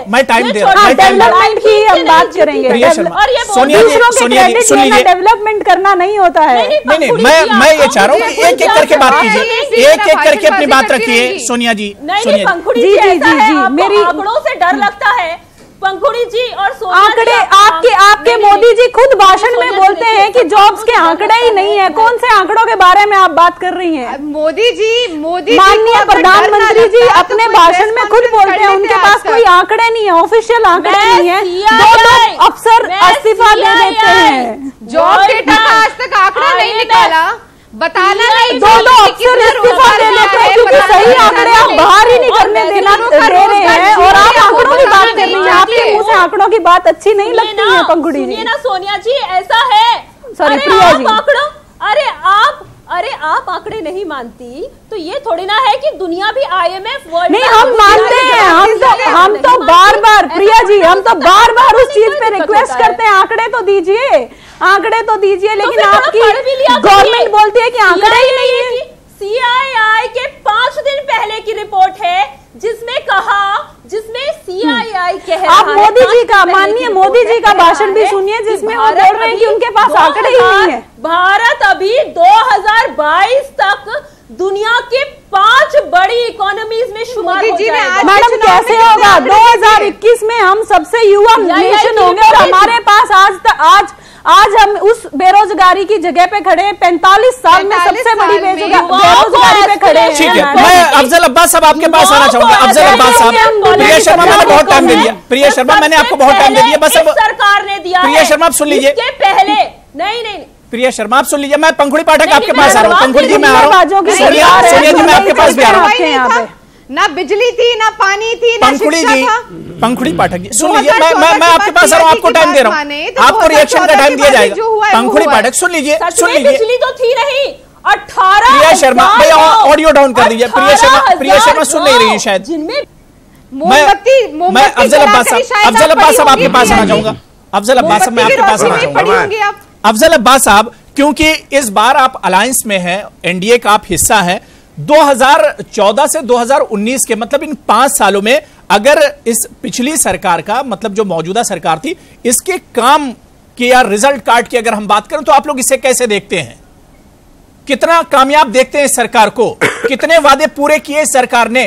Speaker 1: मैं टाइम दे रहा हूँ।
Speaker 9: डेवलपमेंट की हम बात करेंगे।
Speaker 1: प्रिया शर्मा सोनिया जी सुन लीजिए।
Speaker 9: डेवलपमेंट करना नहीं होता है।
Speaker 1: नहीं मैं ये चाह रहा हूँ कि एक करके बात कीजिए, एक करके अपनी बात रखिए। सोनिया जी
Speaker 5: पंखुड़ी जी मेरी आंकड़ों से डर लगता है। पंखुड़ी जी और
Speaker 9: आंकड़े आपके मोदी जी खुद भाषण में बोलते हैं कि जॉब्स के आंकड़े ही नहीं है। कौन से आंकड़ों के बारे में आप बात कर रही हैं?
Speaker 4: मोदी
Speaker 9: माननीय प्रधानमंत्री जी अपने भाषण में खुद बोलते हैं उनके पास कोई आंकड़े नहीं है, ऑफिशियल आंकड़े नहीं है। दो अफसर इस्तीफा दे देते हैं।
Speaker 4: जॉब डेटा का आज तक आंकड़ा नहीं निकाला, बताना नहीं।
Speaker 9: दो अफसर इस्तीफा दे देते हैं क्योंकि सही आंकड़े आप बाहर ही नहीं करने दे रहे हैं और आप आंकड़ों की बात कर रही हैं। आपके मुंह से आंकड़ों की बात अच्छी नहीं लगती है पंखुड़ी जी।
Speaker 5: ना सोनिया जी ऐसा है,
Speaker 9: सॉरी प्रिया जी,
Speaker 5: अरे आप आंकड़े नहीं मानती तो ये थोड़ी ना है कि दुनिया भी IMF वर्ल्ड
Speaker 9: नहीं हम मानते हैं। हम तो बार प्रिया जी हम तो बार उस चीज पे रिक्वेस्ट करते हैं आंकड़े तो दीजिए, लेकिन आपकी गवर्नमेंट बोलती है कि आंकड़े ही नहीं है।
Speaker 5: CII के 5 दिन पहले की रिपोर्ट है जिसमें CII कह रहा है।
Speaker 9: आप मोदी जी का माननीय मोदी जी का भाषण भी सुनिए जिसमें वो बोल रहे हैं कि उनके पास आंकड़े ही नहीं है।
Speaker 5: भारत अभी 2022 तक दुनिया के 5 बड़ी इकोनॉमीज में शुमार हो जाएगा।
Speaker 9: मैडम कैसे होगा? 2021 में हम सबसे युवा नेशन होंगे और हमारे पास आज हम उस बेरोजगारी की जगह पे खड़े हैं। 45 साल में सबसे बड़ी बेरोजगारी पे खड़े हैं।
Speaker 1: ठीक है, मैं अफजल अब्बास साहब आपके पास आना चाहूंगा। अफजल अब्बास साहब, प्रिया शर्मा मैंने बहुत टाइम दे दिया। प्रिया शर्मा मैंने आपको बहुत टाइम दे दिया। बस अब
Speaker 5: सरकार ने दिया।
Speaker 1: प्रिया शर्मा आप सुन लीजिए।
Speaker 5: पहले नहीं
Speaker 1: प्रिया शर्मा आप सुन लीजिए। मैं पंखुड़ी पाठक आपके पास आ रहा हूँ। पंखुड़ी जी मैं आ रहा हूँ। सोनिया जी मैं आपके पास भी आ रहा हूँ।
Speaker 4: ना बिजली थी, ना पानी थी, ना शिक्षा था।
Speaker 1: पंखुड़ी पाठक जी सुन लीजिए। मैं आपके पास आ रहा हूँ, आपको टाइम दे रहा हूँ, आपको रिएक्शन का टाइम दिया जाएगा। पंखुड़ी पाठक सुन लीजिए।
Speaker 5: बिजली तो थी नहीं। 18
Speaker 1: प्रिया शर्मा भाई ऑडियो डाउन कर दीजिए। प्रिया शर्मा सुन नहीं रही है शायद। मैं अफजल अब्बास साहब आपके पास आना चाहूंगा। अफजल अब्बास साहब मैं आपके पास आना चाहूंगा। अफजल अब्बास साहब क्योंकि इस बार आप अलायंस में हैं, एनडीए का आप हिस्सा हैं। 2014 से 2019 के मतलब इन 5 सालों में अगर इस पिछली सरकार का मतलब जो मौजूदा सरकार थी इसके काम के या रिजल्ट कार्ड की अगर हम बात करें तो आप लोग इसे कैसे देखते हैं? कितना कामयाब देखते हैं इस सरकार को? कितने वादे पूरे किए इस सरकार ने?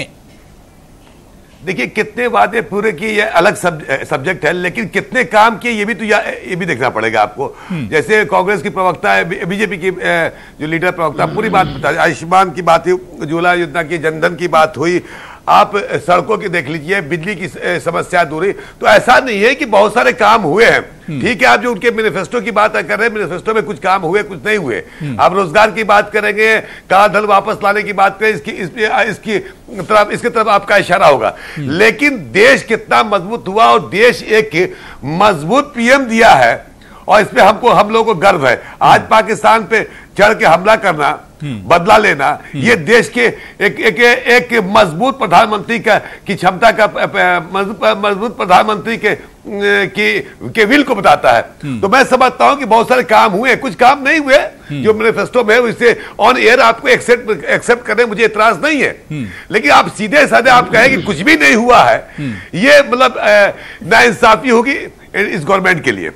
Speaker 8: देखिए कितने वादे पूरे किए ये अलग सब्जेक्ट है, लेकिन कितने काम किए ये भी देखना पड़ेगा आपको। जैसे कांग्रेस की प्रवक्ता है, बीजेपी की जो लीडर प्रवक्ता पूरी बात बता, आयुष्मान की बात हुई, उज्ज्वला योजना की, जनधन की बात हुई, आप सड़कों की देख लीजिए, बिजली की समस्या दूर हुई। तो ऐसा नहीं है कि बहुत सारे काम हुए हैं। ठीक है, आप जो उनके मैनिफेस्टो की बात कर रहे हैं, मैनिफेस्टो में कुछ काम हुए कुछ नहीं हुए। आप रोजगार की बात करेंगे, काला धन वापस लाने की बात करें, इसकी तरफ आपका इशारा होगा। लेकिन देश कितना मजबूत हुआ और देश एक मजबूत पीएम दिया है और इसमें हम लोगों को गर्व है। आज पाकिस्तान पे चढ़ के हमला करना, बदला लेना, ये देश के एक मजबूत प्रधानमंत्री की क्षमता का, मजबूत प्रधानमंत्री के विल को बताता है। तो मैं समझता हूं कि बहुत सारे काम हुए, कुछ काम नहीं हुए जो मैनिफेस्टो में, इसे ऑन एयर आपको एक्सेप्ट करने मुझे इतराज नहीं है। लेकिन आप सीधे साधे आप कहें कि कुछ भी नहीं हुआ है, ये मतलब नाइंसाफी होगी इस गवर्नमेंट के लिए।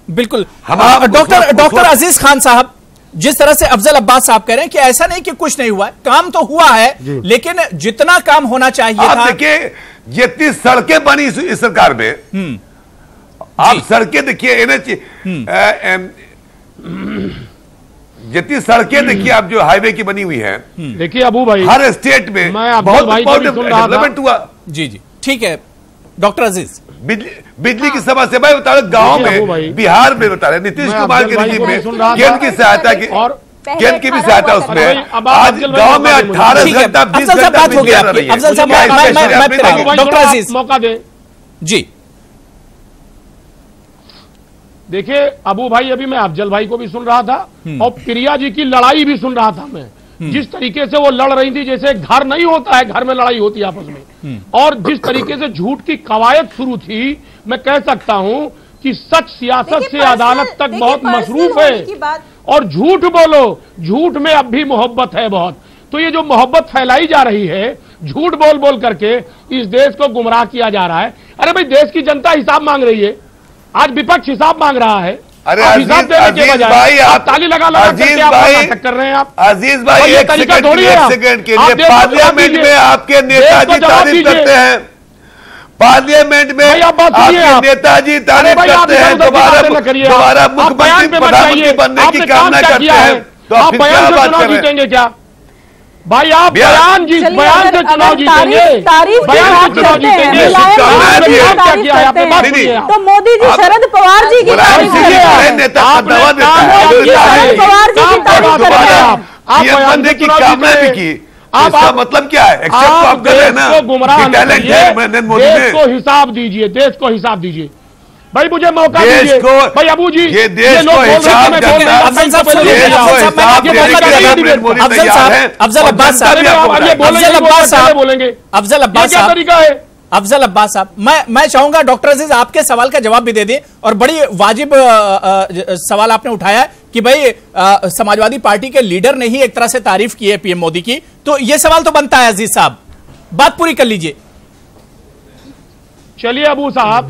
Speaker 1: बिल्कुल। डॉक्टर अजीज खान साहब, जिस तरह से अफजल अब्बास साहब कह रहे हैं कि ऐसा नहीं कि कुछ नहीं हुआ है, काम तो हुआ है, लेकिन जितना काम होना चाहिए था।
Speaker 8: देखिए जितनी सड़कें बनी इस सरकार में, आप सड़कें देखिए, एनएच जितनी सड़कें देखिए आप जो हाईवे की बनी हुई है,
Speaker 7: देखिए अबू भाई
Speaker 8: हर स्टेट में बहुत डेवलपमेंट हुआ।
Speaker 1: जी जी ठीक है डॉक्टर अजीज।
Speaker 8: बिजली की समस्या मैं बता रहा गांव में, बिहार में बता रहे नीतीश कुमार के रिजीम में केंद्र की सहायता की, केंद्र की भी सहायता उसमें आज गांव में 18 घंटा 20 घंटा
Speaker 1: बात हो गई आपकी। अफजल साहब डॉक्टर अजीज
Speaker 7: मौका दे
Speaker 1: जी।
Speaker 7: देखिए अबू भाई, अभी मैं अफजल भाई को भी सुन रहा था और प्रिया जी की लड़ाई भी सुन रहा था मैं, जिस तरीके से वो लड़ रही थी, जैसे घर नहीं होता है, घर में लड़ाई होती है आपस में, और जिस तरीके से झूठ की कवायद शुरू थी, मैं कह सकता हूं कि सच सियासत से अदालत तक बहुत मसरूफ है। और झूठ बोलो, झूठ में अब भी मोहब्बत है बहुत। तो ये जो मोहब्बत फैलाई जा रही है, झूठ बोल बोल करके इस देश को गुमराह किया जा रहा है। अरे भाई, देश की जनता हिसाब मांग रही है, आज विपक्ष हिसाब मांग रहा है।
Speaker 8: अरे अजीज भाई,
Speaker 7: आप ताली लगा नाटक कर रहे हैं। आप
Speaker 8: अजीज भाई, एक सेकंड के लिए पार्लियामेंट में आपके नेताजी तारीफ करते हैं, पार्लियामेंट में आपके नेताजी तारीफ करते हैं, दोबारा मुख्यमंत्री प्रधानमंत्री बनने की कामना करते हैं, तो आप क्या बात कर रहे हैं?
Speaker 7: क्या भाई, आप बयान से चुनाव जीतेंगे, बयान से चुनाव जीतेंगे।
Speaker 9: तो मोदी जी शरद पवार जी की तारीफ करते हैं,
Speaker 8: नेता
Speaker 9: शरद पवार जी की तारीफ करते हैं,
Speaker 8: बनने की कामना भी की। इसका मतलब क्या है?
Speaker 7: आप देश को गुमराह देश को हिसाब दीजिए, देश को हिसाब दीजिए भाई, मुझे मौका दीजिए भाई। अबू जी,
Speaker 8: ये देश को हिसाब
Speaker 1: अफजल अब्बास साहब, मैं चाहूंगा डॉक्टर अजीज आपके सवाल का जवाब भी दे दें, और बड़ी वाजिब सवाल आपने उठाया कि भाई समाजवादी पार्टी के लीडर ने ही एक तरह से तारीफ की है पीएम मोदी की, तो यह सवाल तो बनता है अजीज साहब, बात पूरी कर लीजिए।
Speaker 7: चलिए अबू साहब,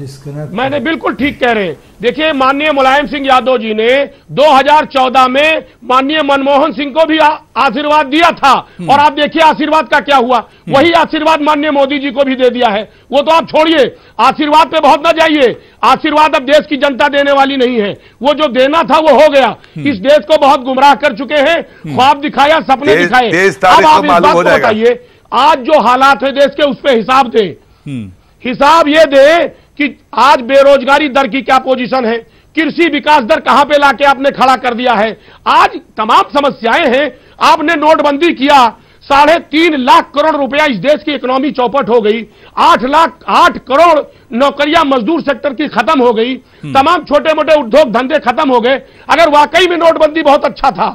Speaker 7: मैंने बिल्कुल ठीक कह रहे हैं। देखिए, माननीय मुलायम सिंह यादव जी ने 2014 में माननीय मनमोहन सिंह को भी आशीर्वाद दिया था, और आप देखिए आशीर्वाद का क्या हुआ। वही आशीर्वाद माननीय मोदी जी को भी दे दिया है। वो तो आप छोड़िए, आशीर्वाद पे बहुत ना जाइए, आशीर्वाद अब देश की जनता देने वाली नहीं है, वो जो देना था वो हो गया। इस देश को बहुत गुमराह कर चुके हैं, ख्वाब दिखाया, सपने दिखाए। अब आप इस बात को बताइए, आज जो हालात है देश के, उस पर हिसाब दें। हिसाब ये दे कि आज बेरोजगारी दर की क्या पोजीशन है, कृषि विकास दर कहां पे लाके आपने खड़ा कर दिया है। आज तमाम समस्याएं हैं। आपने नोटबंदी किया, 3.5 लाख करोड़ रुपया इस देश की इकोनॉमी चौपट हो गई। 8 करोड़ नौकरियां मजदूर सेक्टर की खत्म हो गई। तमाम छोटे मोटे उद्योग धंधे खत्म हो गए। अगर वाकई में नोटबंदी बहुत अच्छा था,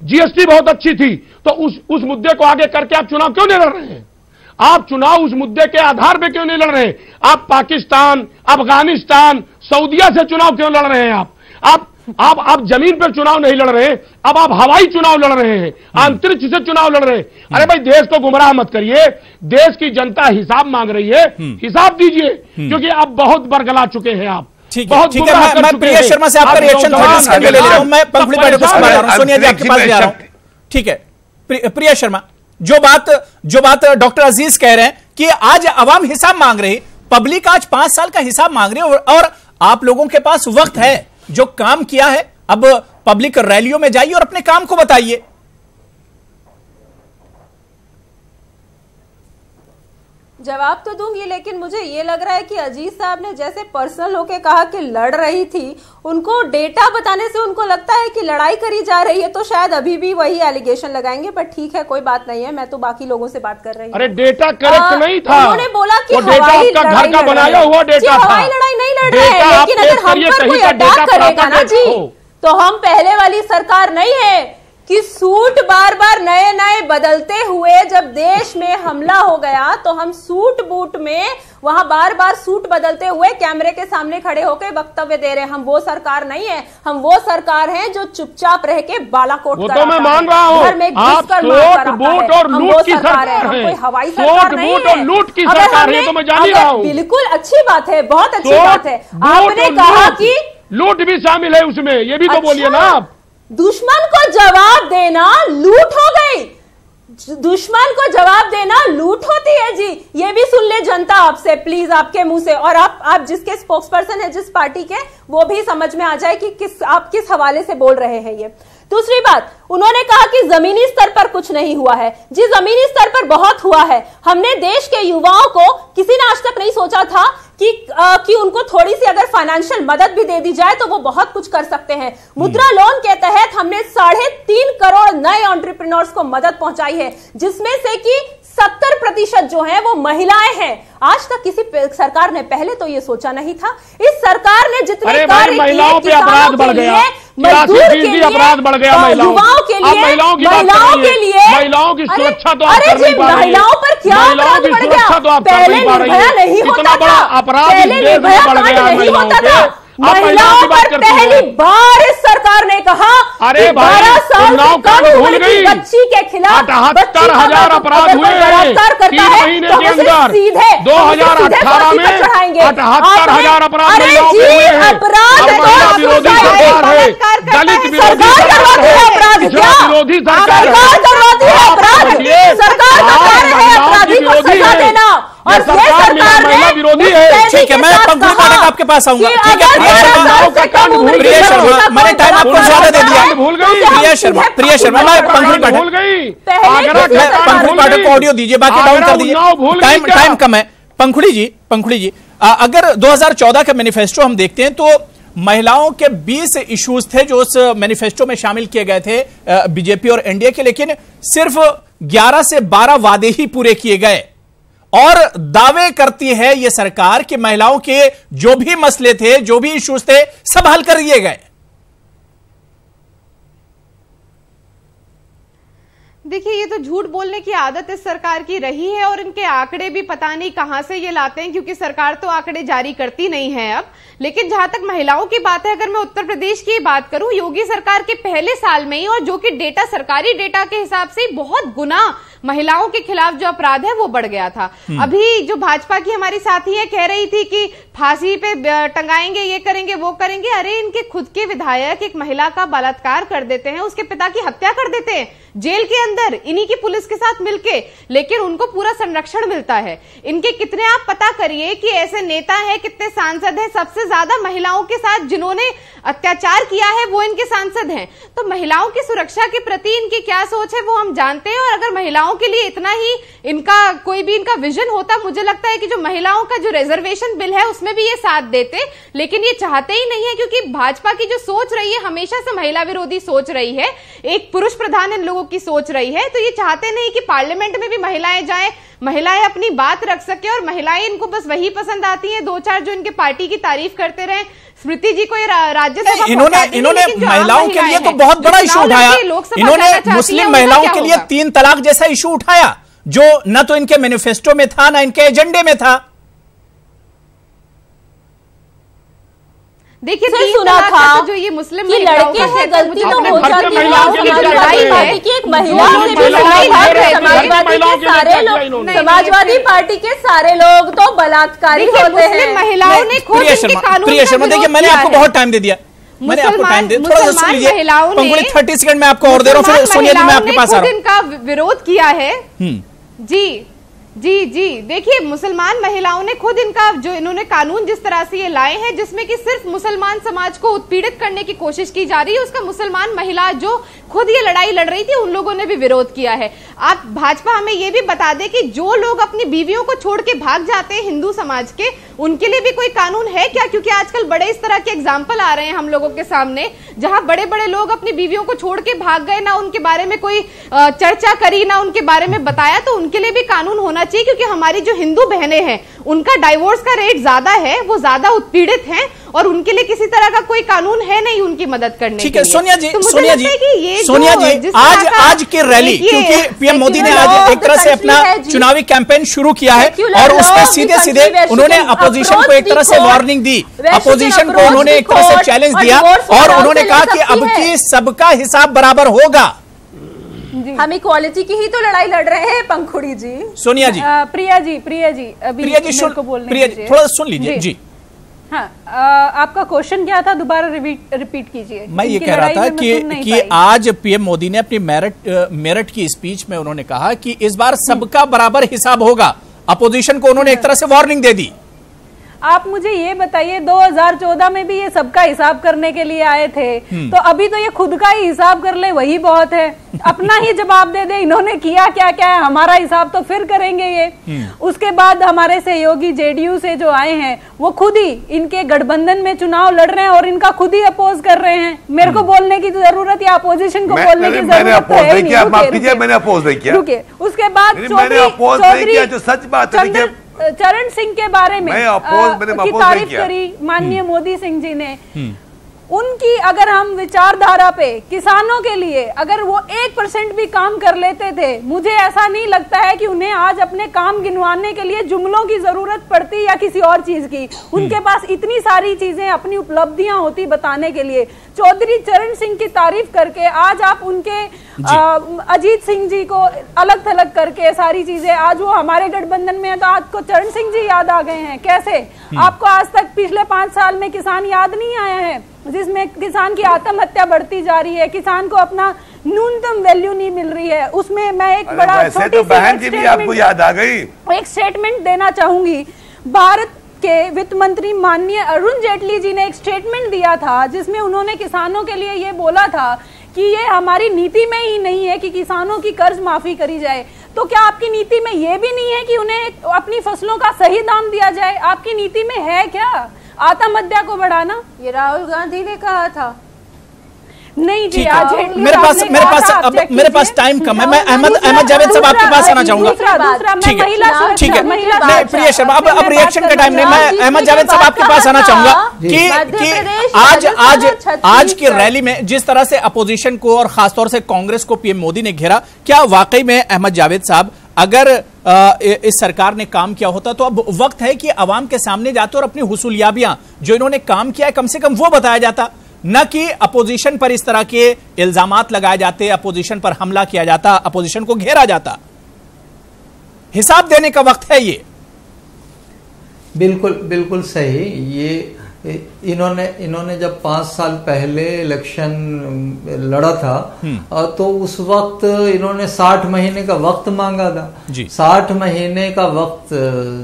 Speaker 7: जीएसटी बहुत अच्छी थी, तो उस मुद्दे को आगे करके आप चुनाव क्यों नहीं लड़ रहे हैं? आप चुनाव उस मुद्दे के आधार पे क्यों नहीं लड़ रहे? आप पाकिस्तान, अफगानिस्तान, सऊदीया से चुनाव क्यों लड़ रहे हैं? आप जमीन पर चुनाव नहीं लड़ रहे, अब आप हवाई चुनाव लड़ रहे हैं, अंतरिक्ष से चुनाव लड़ रहे हैं। अरे भाई, देश को गुमराह मत करिए, देश की जनता हिसाब मांग रही है, हिसाब दीजिए, क्योंकि अब बहुत बरगला चुके हैं आप।
Speaker 1: बहुत मैं प्रिया शर्मा से आपका रिएक्शन ले ले रहा हूं, मैं पंखुड़ी बैठक को संभाल रहा हूं, सोनिया जी आपके पास जा रहा हूं। ठीक है प्रिया शर्मा, जो बात डॉक्टर अजीज कह रहे हैं कि आज अवाम हिसाब मांग रही, पब्लिक आज 5 साल का हिसाब मांग रही है और आप लोगों के पास वक्त है, जो काम किया है अब पब्लिक रैलियों में जाइए और अपने काम को बताइए।
Speaker 5: जवाब तो दूंगी, लेकिन मुझे ये लग रहा है कि अजीत साहब ने जैसे पर्सनल होके कहा कि लड़ रही थी, उनको डेटा बताने से उनको लगता है कि लड़ाई करी जा रही है, तो शायद अभी भी वही एलिगेशन लगाएंगे। पर ठीक है, कोई बात नहीं है, मैं तो बाकी लोगों से बात कर रही हूँ।
Speaker 7: अरे डेटा करेक्ट नहीं था,
Speaker 5: उन्होंने बोला कि
Speaker 7: हवाई घर का बनाया हुआ डेटा था।
Speaker 5: हवाई लड़ाई नहीं लड़ रहे हैं, लेकिन अगर हम पर कोई अटैक करेगा ना जी, तो हम पहले वाली सरकार नहीं है कि सूट बार बार नए नए बदलते हुए जब देश में हमला हो गया तो हम सूट बूट में वहां बार बार सूट बदलते हुए कैमरे के सामने खड़े होकर वक्तव्य दे रहे हैं। हम वो सरकार नहीं है, हम वो सरकार हैं जो चुपचाप रह के बालाकोट
Speaker 7: वो तो मैं मान रहा हूँ, आप सूट बूट और लूट की सरकार है,
Speaker 5: कोई हवाई सरकार नहीं है,
Speaker 7: लूट की सरकार है, तो मैं जान ही रहा हूँ।
Speaker 5: बिल्कुल अच्छी बात है, बहुत अच्छी बात है। आपने कहा कि
Speaker 7: लूट भी शामिल है उसमें, ये भी तो बोलिए ना आप।
Speaker 5: दुश्मन को जवाब देना लूट हो गई, दुश्मन को जवाब देना लूट होती है जी। ये भी सुन ले जनता आपसे प्लीज, आपके मुंह से, और आप जिसके स्पोक्स पर्सन है जिस पार्टी के, वो भी समझ में आ जाए कि आप किस हवाले से बोल रहे हैं। ये दूसरी बात, उन्होंने कहा कि जमीनी स्तर पर कुछ नहीं हुआ है। जी जमीनी स्तर पर बहुत हुआ है। हमने देश के युवाओं को, किसी ने आज तक नहीं सोचा था कि उनको थोड़ी सी अगर फाइनेंशियल मदद भी दे दी जाए तो वो बहुत कुछ कर सकते हैं। मुद्रा लोन के तहत हमने 3.5 करोड़ नए एंटरप्रेन्योर्स को मदद पहुंचाई है, जिसमें से कि 70% जो है वो महिलाएं हैं। आज तक किसी सरकार ने पहले तो ये सोचा नहीं था। इस सरकार ने जितने कार्य
Speaker 7: महिलाओं पे अपराध बढ़ गया,
Speaker 5: मजदूर के लिए,
Speaker 7: अपराध बढ़ गया,
Speaker 5: युवाओं के लिए, महिलाओं
Speaker 7: की सुरक्षा तो आप कर नहीं पा रही।
Speaker 5: महिलाओं पर क्या अपराध बढ़ गया? पहले निर्भया नहीं होता था, पहले निर्भया कांड नहीं होता था। महिलाओं पर पहली बार इस सरकार ने कहा,
Speaker 7: अरे
Speaker 5: 12 साल से कम उम्र की बच्ची के खिलाफ
Speaker 7: 78,000 अपराध हुए हैं
Speaker 5: 3
Speaker 7: महीने के अंदर। 2018 में 78,000 अपराध महिलाओं के हुए हैं। महिला विरोधी सरकार है, दलित विरोधी सरकार है, गुजरात विरोधी सरकार है,
Speaker 5: करवाती है अपराध, सरकार का कार्य है अपराधी को सजा देना, और ये सरकार
Speaker 7: महिला विरोधी है।
Speaker 1: ठीक है, मैं पंकज पाठक आपके पास आऊंगा। ठीक है, प्रिया शर्मा, मैंने टाइम आपको ज्यादा दे दिया।
Speaker 7: भूल गई
Speaker 1: प्रिया शर्मा, मैं पंकज पाठक,
Speaker 7: भूल गई,
Speaker 1: पंकज पाठक को ऑडियो दीजिए, बाकी डाउन कर दीजिए, टाइम कम है। पंखुड़ी जी, अगर 2014 का मैनिफेस्टो हम देखते हैं तो महिलाओं के 20 इश्यूज थे जो उस मैनिफेस्टो में शामिल किए गए थे बीजेपी और एनडीए के, लेकिन सिर्फ 11 से 12 वादे ही पूरे किए गए। और दावे करती है यह सरकार कि महिलाओं के जो भी मसले थे, जो भी इश्यूज थे, सब हल कर दिए गए।
Speaker 4: देखिए, ये तो झूठ बोलने की आदत इस सरकार की रही है, और इनके आंकड़े भी पता नहीं कहां से ये लाते हैं, क्योंकि सरकार तो आंकड़े जारी करती नहीं है अब। लेकिन जहां तक महिलाओं की बात है, अगर मैं उत्तर प्रदेश की बात करूं, योगी सरकार के पहले साल में ही, और जो कि डेटा सरकारी डेटा के हिसाब से बहुत गुना महिलाओं के खिलाफ जो अपराध है वो बढ़ गया था। अभी जो भाजपा की हमारी साथी है कह रही थी कि फांसी पे टंगाएंगे, ये करेंगे, वो करेंगे। अरे इनके खुद के विधायक एक महिला का बलात्कार कर देते हैं, उसके पिता की हत्या कर देते हैं जेल के अंदर, इन्हीं की पुलिस के साथ मिलके, लेकिन उनको पूरा संरक्षण मिलता है। इनके कितने आप पता करिए कि ऐसे नेता है, कितने सांसद हैं, सबसे ज्यादा महिलाओं के साथ जिन्होंने अत्याचार किया है वो इनके सांसद हैं। तो महिलाओं की सुरक्षा के प्रति इनकी क्या सोच है वो हम जानते हैं। और अगर महिलाओं के लिए इतना ही इनका कोई भी इनका विजन होता, मुझे लगता है कि जो महिलाओं का जो रिजर्वेशन बिल है उसमें भी ये साथ देते, लेकिन ये चाहते ही नहीं है, क्योंकि भाजपा की जो सोच रही है हमेशा से महिला विरोधी सोच रही है, एक पुरुष प्रधान इन लोगों की सोच रही है। तो ये चाहते नहीं कि पार्लियामेंट में भी महिलाएं जाएं, महिलाएं अपनी बात रख सके, और महिलाएं इनको बस वही पसंद आती हैं, 2-4 जो इनके पार्टी की तारीफ करते रहे। स्मृति जी को राज्यसभा
Speaker 1: इन्होंने महिलाओं के लिए तो बहुत बड़ा इशू उठाया। इन्होंने मुस्लिम महिलाओं के लिए 3 तलाक जैसा इशू उठाया, जो न तो इनके मैनिफेस्टो में था, न इनके एजेंडे में था।
Speaker 5: देखिए, सुना था तो जो ये मुस्लिम लड़के हैं, गलती तो हो जाती है। समाजवादी पार्टी की एक महिला से भी समाजवादी पार्टी के सारे लोग तो बलात्कारी होते हैं। महिलाओं ने खुद इनके कानून,
Speaker 1: प्रिया शर्मा, देखिए मैंने आपको बहुत टाइम दे दिया, मैंने आपको टाइम दे, थोड़ा सा सुन लीजिए। 30 सेकंड में आपको और दे रहा हूं, फिर सोनिया जी मैं आपके पास आ रहा हूं।
Speaker 4: इनका विरोध किया है जी, जी जी, देखिए मुसलमान महिलाओं ने खुद इनका जो इन्होंने कानून जिस तरह से ये लाए हैं जिसमें कि सिर्फ मुसलमान समाज को उत्पीड़ित करने की कोशिश की जा रही है, उसका मुसलमान महिला जो खुद ये लड़ाई लड़ रही थी उन लोगों ने भी विरोध किया है। आप भाजपा हमें ये भी बता दे कि जो लोग अपनी बीवियों को छोड़ के भाग जाते हैं हिंदू समाज के, उनके लिए भी कोई कानून है क्या? क्योंकि आजकल बड़े इस तरह के एग्जाम्पल आ रहे हैं हम लोगों के सामने जहां बड़े बड़े लोग अपनी बीवियों को छोड़ के भाग गए, ना उनके बारे में कोई चर्चा करी, ना उनके बारे में बताया, तो उनके लिए भी कानून होना चाहिए। क्योंकि हमारी जो हिंदू बहनें हैं उनका डाइवोर्स का रेट ज्यादा है, वो ज्यादा उत्पीड़ित हैं और उनके लिए किसी तरह का कोई कानून है नहीं उनकी मदद करने के लिए।
Speaker 1: ठीक है सोनिया जी,
Speaker 4: तो
Speaker 1: सोनिया जी आज की रैली, क्योंकि पीएम मोदी ने आज एक तरह से अपना चुनावी कैंपेन शुरू किया है और उसमें सीधे सीधे उन्होंने अपोजिशन को एक तरह से वार्निंग दी, अपोजिशन को उन्होंने एक तरह से चैलेंज दिया और उन्होंने कहा कि अब की सबका हिसाब बराबर होगा।
Speaker 5: हम इक्वालिटी की ही तो लड़ाई लड़ रहे हैं पंखुड़ी जी।
Speaker 1: सोनिया जी,
Speaker 9: प्रिया जी अभी
Speaker 1: प्रिया जी
Speaker 9: को बोलने
Speaker 1: प्रिया जी थोड़ा सुन लीजिए जी।
Speaker 9: हाँ, आपका क्वेश्चन क्या था, दोबारा रिपीट कीजिए।
Speaker 1: मैं ये कह रहा था कि आज पीएम मोदी ने अपनी मेरठ की स्पीच में उन्होंने कहा कि इस बार सबका बराबर हिसाब होगा। अपोजिशन को उन्होंने एक तरह से वार्निंग दे दी।
Speaker 9: आप मुझे ये बताइए 2014 में भी ये सबका हिसाब करने के लिए आए थे, तो अभी तो ये खुद का ही हिसाब कर ले वही बहुत है। अपना ही जवाब दे दे इन्होंने किया क्या क्या है, हमारा हिसाब तो फिर करेंगे ये। उसके बाद हमारे सहयोगी जेडीयू से जो आए हैं वो खुद ही इनके गठबंधन में चुनाव लड़ रहे हैं और इनका खुद ही अपोज कर रहे हैं। मेरे को बोलने की जरूरत या अपोजिशन को बोलने की जरूरत है नहीं। रुकिए, उसके बाद चरण सिंह के बारे में की तारीफ करी माननीय मोदी सिंह जी ने। उनकी अगर हम विचारधारा पे किसानों के लिए अगर वो 1% भी काम कर लेते थे, मुझे ऐसा नहीं लगता है कि उन्हें आज अपने काम गिनवाने के लिए जुमलों की जरूरत पड़ती या किसी और चीज की। उनके पास इतनी सारी चीजें, अपनी उपलब्धियां होती बताने के लिए। चौधरी चरण सिंह की तारीफ करके आज आप उनके अजीत सिंह जी को अलग थलग करके सारी चीजें, आज वो हमारे गठबंधन में है तो आज को चरण सिंह जी याद आ गए हैं। कैसे? आपको आज तक पिछले 5 साल में किसान याद नहीं आया है, जिसमें किसान की आत्महत्या बढ़ती जा रही है, किसान को अपना न्यूनतम वैल्यू नहीं मिल रही है। उसमें मैं एक बड़ा छोटी
Speaker 8: तो बहन जी भी आपको याद आ गई,
Speaker 9: एक स्टेटमेंट देना चाहूंगी। भारत के वित्त मंत्री माननीय अरुण जेटली जी ने एक स्टेटमेंट दिया था जिसमें उन्होंने किसानों के लिए ये बोला था कि ये हमारी नीति में ही नहीं है कि किसानों की कर्ज माफी करी जाए। तो क्या आपकी नीति में ये भी नहीं है कि उन्हें अपनी फसलों का सही दाम दिया जाए? आपकी नीति में है क्या आत्महत्या को बढ़ाना?
Speaker 5: ये राहुल गांधी ने कहा था।
Speaker 9: नहीं जी,
Speaker 1: मेरे पास टाइम कम है। मैं अहमद जावेद साहब आपके पास आना चाहूंगा। ठीक है प्रिय शर्मा, अब रिएक्शन का टाइम नहीं। मैं अहमद जावेद साहब आपके पास आना चाहूंगा कि आज की रैली में जिस तरह से अपोजिशन को और खासतौर से कांग्रेस को पीएम मोदी ने घेरा, क्या वाकई में अहमद जावेद साहब अगर इस सरकार ने काम किया होता तो अब वक्त है कि अवाम के सामने जाते और अपनी हुसूलियाबियां जो इन्होंने काम किया है कम से कम वो बताया जाता, न कि अपोजिशन पर इस तरह के इल्जामात लगाए जाते, अपोजिशन पर हमला किया जाता, अपोजिशन को घेरा जाता। हिसाब देने का वक्त है ये।
Speaker 6: बिल्कुल सही। ये इन्होंने जब 5 साल पहले इलेक्शन लड़ा था तो उस वक्त इन्होंने 60 महीने का वक्त मांगा था। 60 महीने का वक्त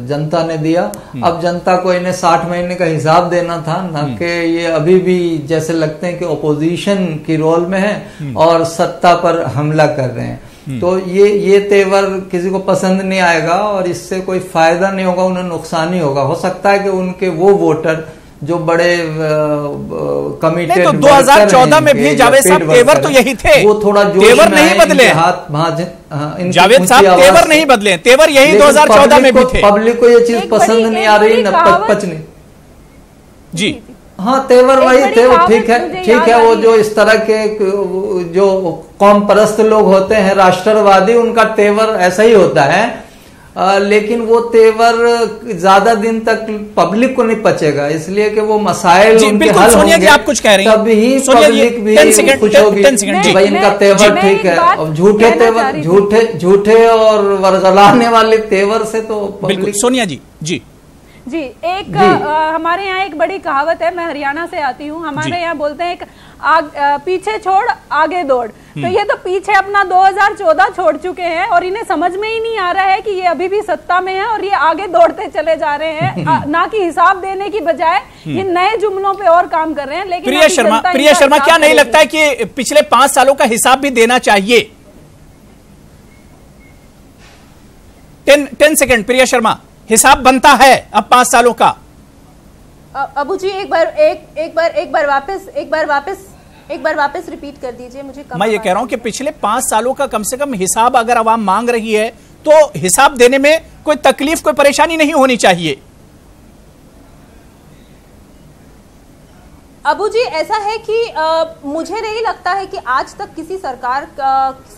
Speaker 6: जनता ने दिया। अब जनता को इन्हें 60 महीने का हिसाब देना था, न कि ये अभी भी जैसे लगते हैं कि ओपोजिशन की रोल में है और सत्ता पर हमला कर रहे हैं। तो ये तेवर किसी को पसंद नहीं आएगा और इससे कोई फायदा नहीं होगा, उन्हें नुकसान ही होगा। हो सकता है कि उनके वो वोटर जो बड़े कमिटेड,
Speaker 1: तो 2014 में भी जावेद साहब तेवर तो यही थे,
Speaker 6: वो थोड़ा
Speaker 1: तेवर नहीं बदले। जावेद साहब तेवर नहीं बदले, तेवर यही 2014 में भी थे।
Speaker 6: पब्लिक को ये चीज पसंद नहीं आ रही, न पचनी
Speaker 1: जी।
Speaker 6: हाँ, तेवर वही थे, वो ठीक है। वो जो इस तरह के जो कौम परस्त लोग होते हैं, राष्ट्रवादी, उनका तेवर ऐसा ही होता है। लेकिन वो तेवर ज्यादा दिन तक पब्लिक को नहीं पचेगा, इसलिए कि वो मसाइल उनके हल होंगे,
Speaker 1: आप कुछ कह रही हैं,
Speaker 6: तभी पब्लिक भी खुश होगी भाई इनका तेवर ठीक है। और झूठे तेवर, झूठे और वरगलाने वाले तेवर से तो
Speaker 1: बिल्कुल। सोनिया जी
Speaker 9: जी, एक हमारे यहाँ एक बड़ी कहावत है, मैं हरियाणा से आती हूँ, हमारे यहाँ बोलते हैं पीछे छोड़ आगे दौड़। तो ये तो पीछे अपना 2014 छोड़ चुके हैं और इन्हें समझ में ही नहीं आ रहा है कि ये अभी भी सत्ता में है और ये आगे दौड़ते चले जा रहे हैं, ना कि हिसाब देने की बजाय ये नए जुमलों पे और काम कर रहे हैं। लेकिन
Speaker 1: प्रिया शर्मा क्या नहीं लगता है कि पिछले 5 सालों का हिसाब भी देना चाहिए? 10 सेकेंड प्रिया शर्मा, हिसाब बनता है अब 5 सालों का?
Speaker 5: अबू जी एक बार वापस रिपीट कर दीजिए मुझे।
Speaker 1: मैं ये कह रहा हूं कि पिछले 5 सालों का कम से कम हिसाब अगर आवाम मांग रही है तो हिसाब देने में कोई तकलीफ, कोई परेशानी नहीं होनी चाहिए।
Speaker 5: अबू जी ऐसा है कि मुझे नहीं लगता है कि आज तक किसी सरकार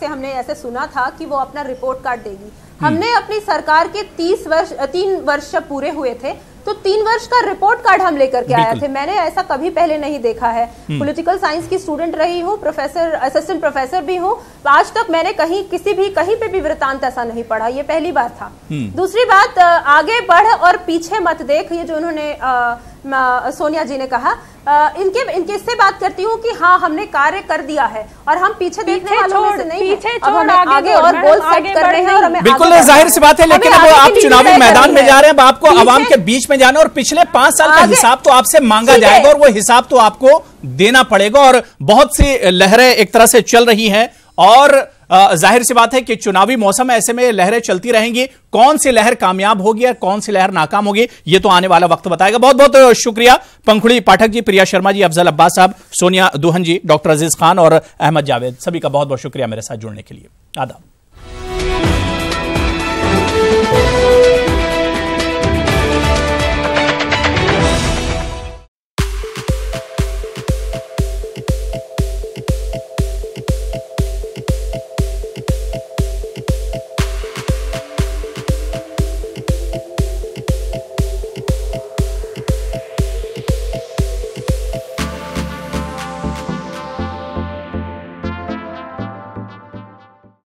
Speaker 5: से हमने ऐसे सुना था कि वो अपना रिपोर्ट कार्ड देगी। हमने अपनी सरकार के 3 वर्ष पूरे हुए थे तो 3 वर्ष का रिपोर्ट कार्ड हम लेकर के आए थे। मैंने ऐसा कभी पहले नहीं देखा है। पॉलिटिकल साइंस की स्टूडेंट रही हूँ, असिस्टेंट प्रोफेसर भी हूँ, आज तक मैंने कहीं पे भी वृत्तांत ऐसा नहीं पढ़ा, ये पहली बार था। दूसरी बात, आगे बढ़ और पीछे मत देख, ये जो उन्होंने सोनिया जी ने कहा, इनके से बात करती हूँ कि हाँ हमने कार्य कर दिया है और हम पीछे देखने वालों में से नहीं हैं। अब हमें आगे और गोल सेट कर रहे हैं और हमें
Speaker 1: बिल्कुल जाहिर सी बात है, लेकिन अब आप चुनावी मैदान में जा रहे हैं, अब आपको आवाम के बीच में जाना और पिछले 5 साल का हिसाब तो आपसे मांगा जाएगा और वो हिसाब तो आपको देना पड़ेगा। और बहुत सी लहरें एक तरह से चल रही हैं और जाहिर सी बात है कि चुनावी मौसम है, ऐसे में लहरें चलती रहेंगी। कौन सी लहर कामयाब होगी और कौन सी लहर नाकाम होगी, ये तो आने वाला वक्त बताएगा। बहुत बहुत शुक्रिया पंखुड़ी पाठक जी, प्रिया शर्मा जी, अफजल अब्बास साहब, सोनिया दुहन जी, डॉक्टर अजीज खान और अहमद जावेद, सभी का बहुत बहुत शुक्रिया मेरे साथ जुड़ने के लिए। आदाब।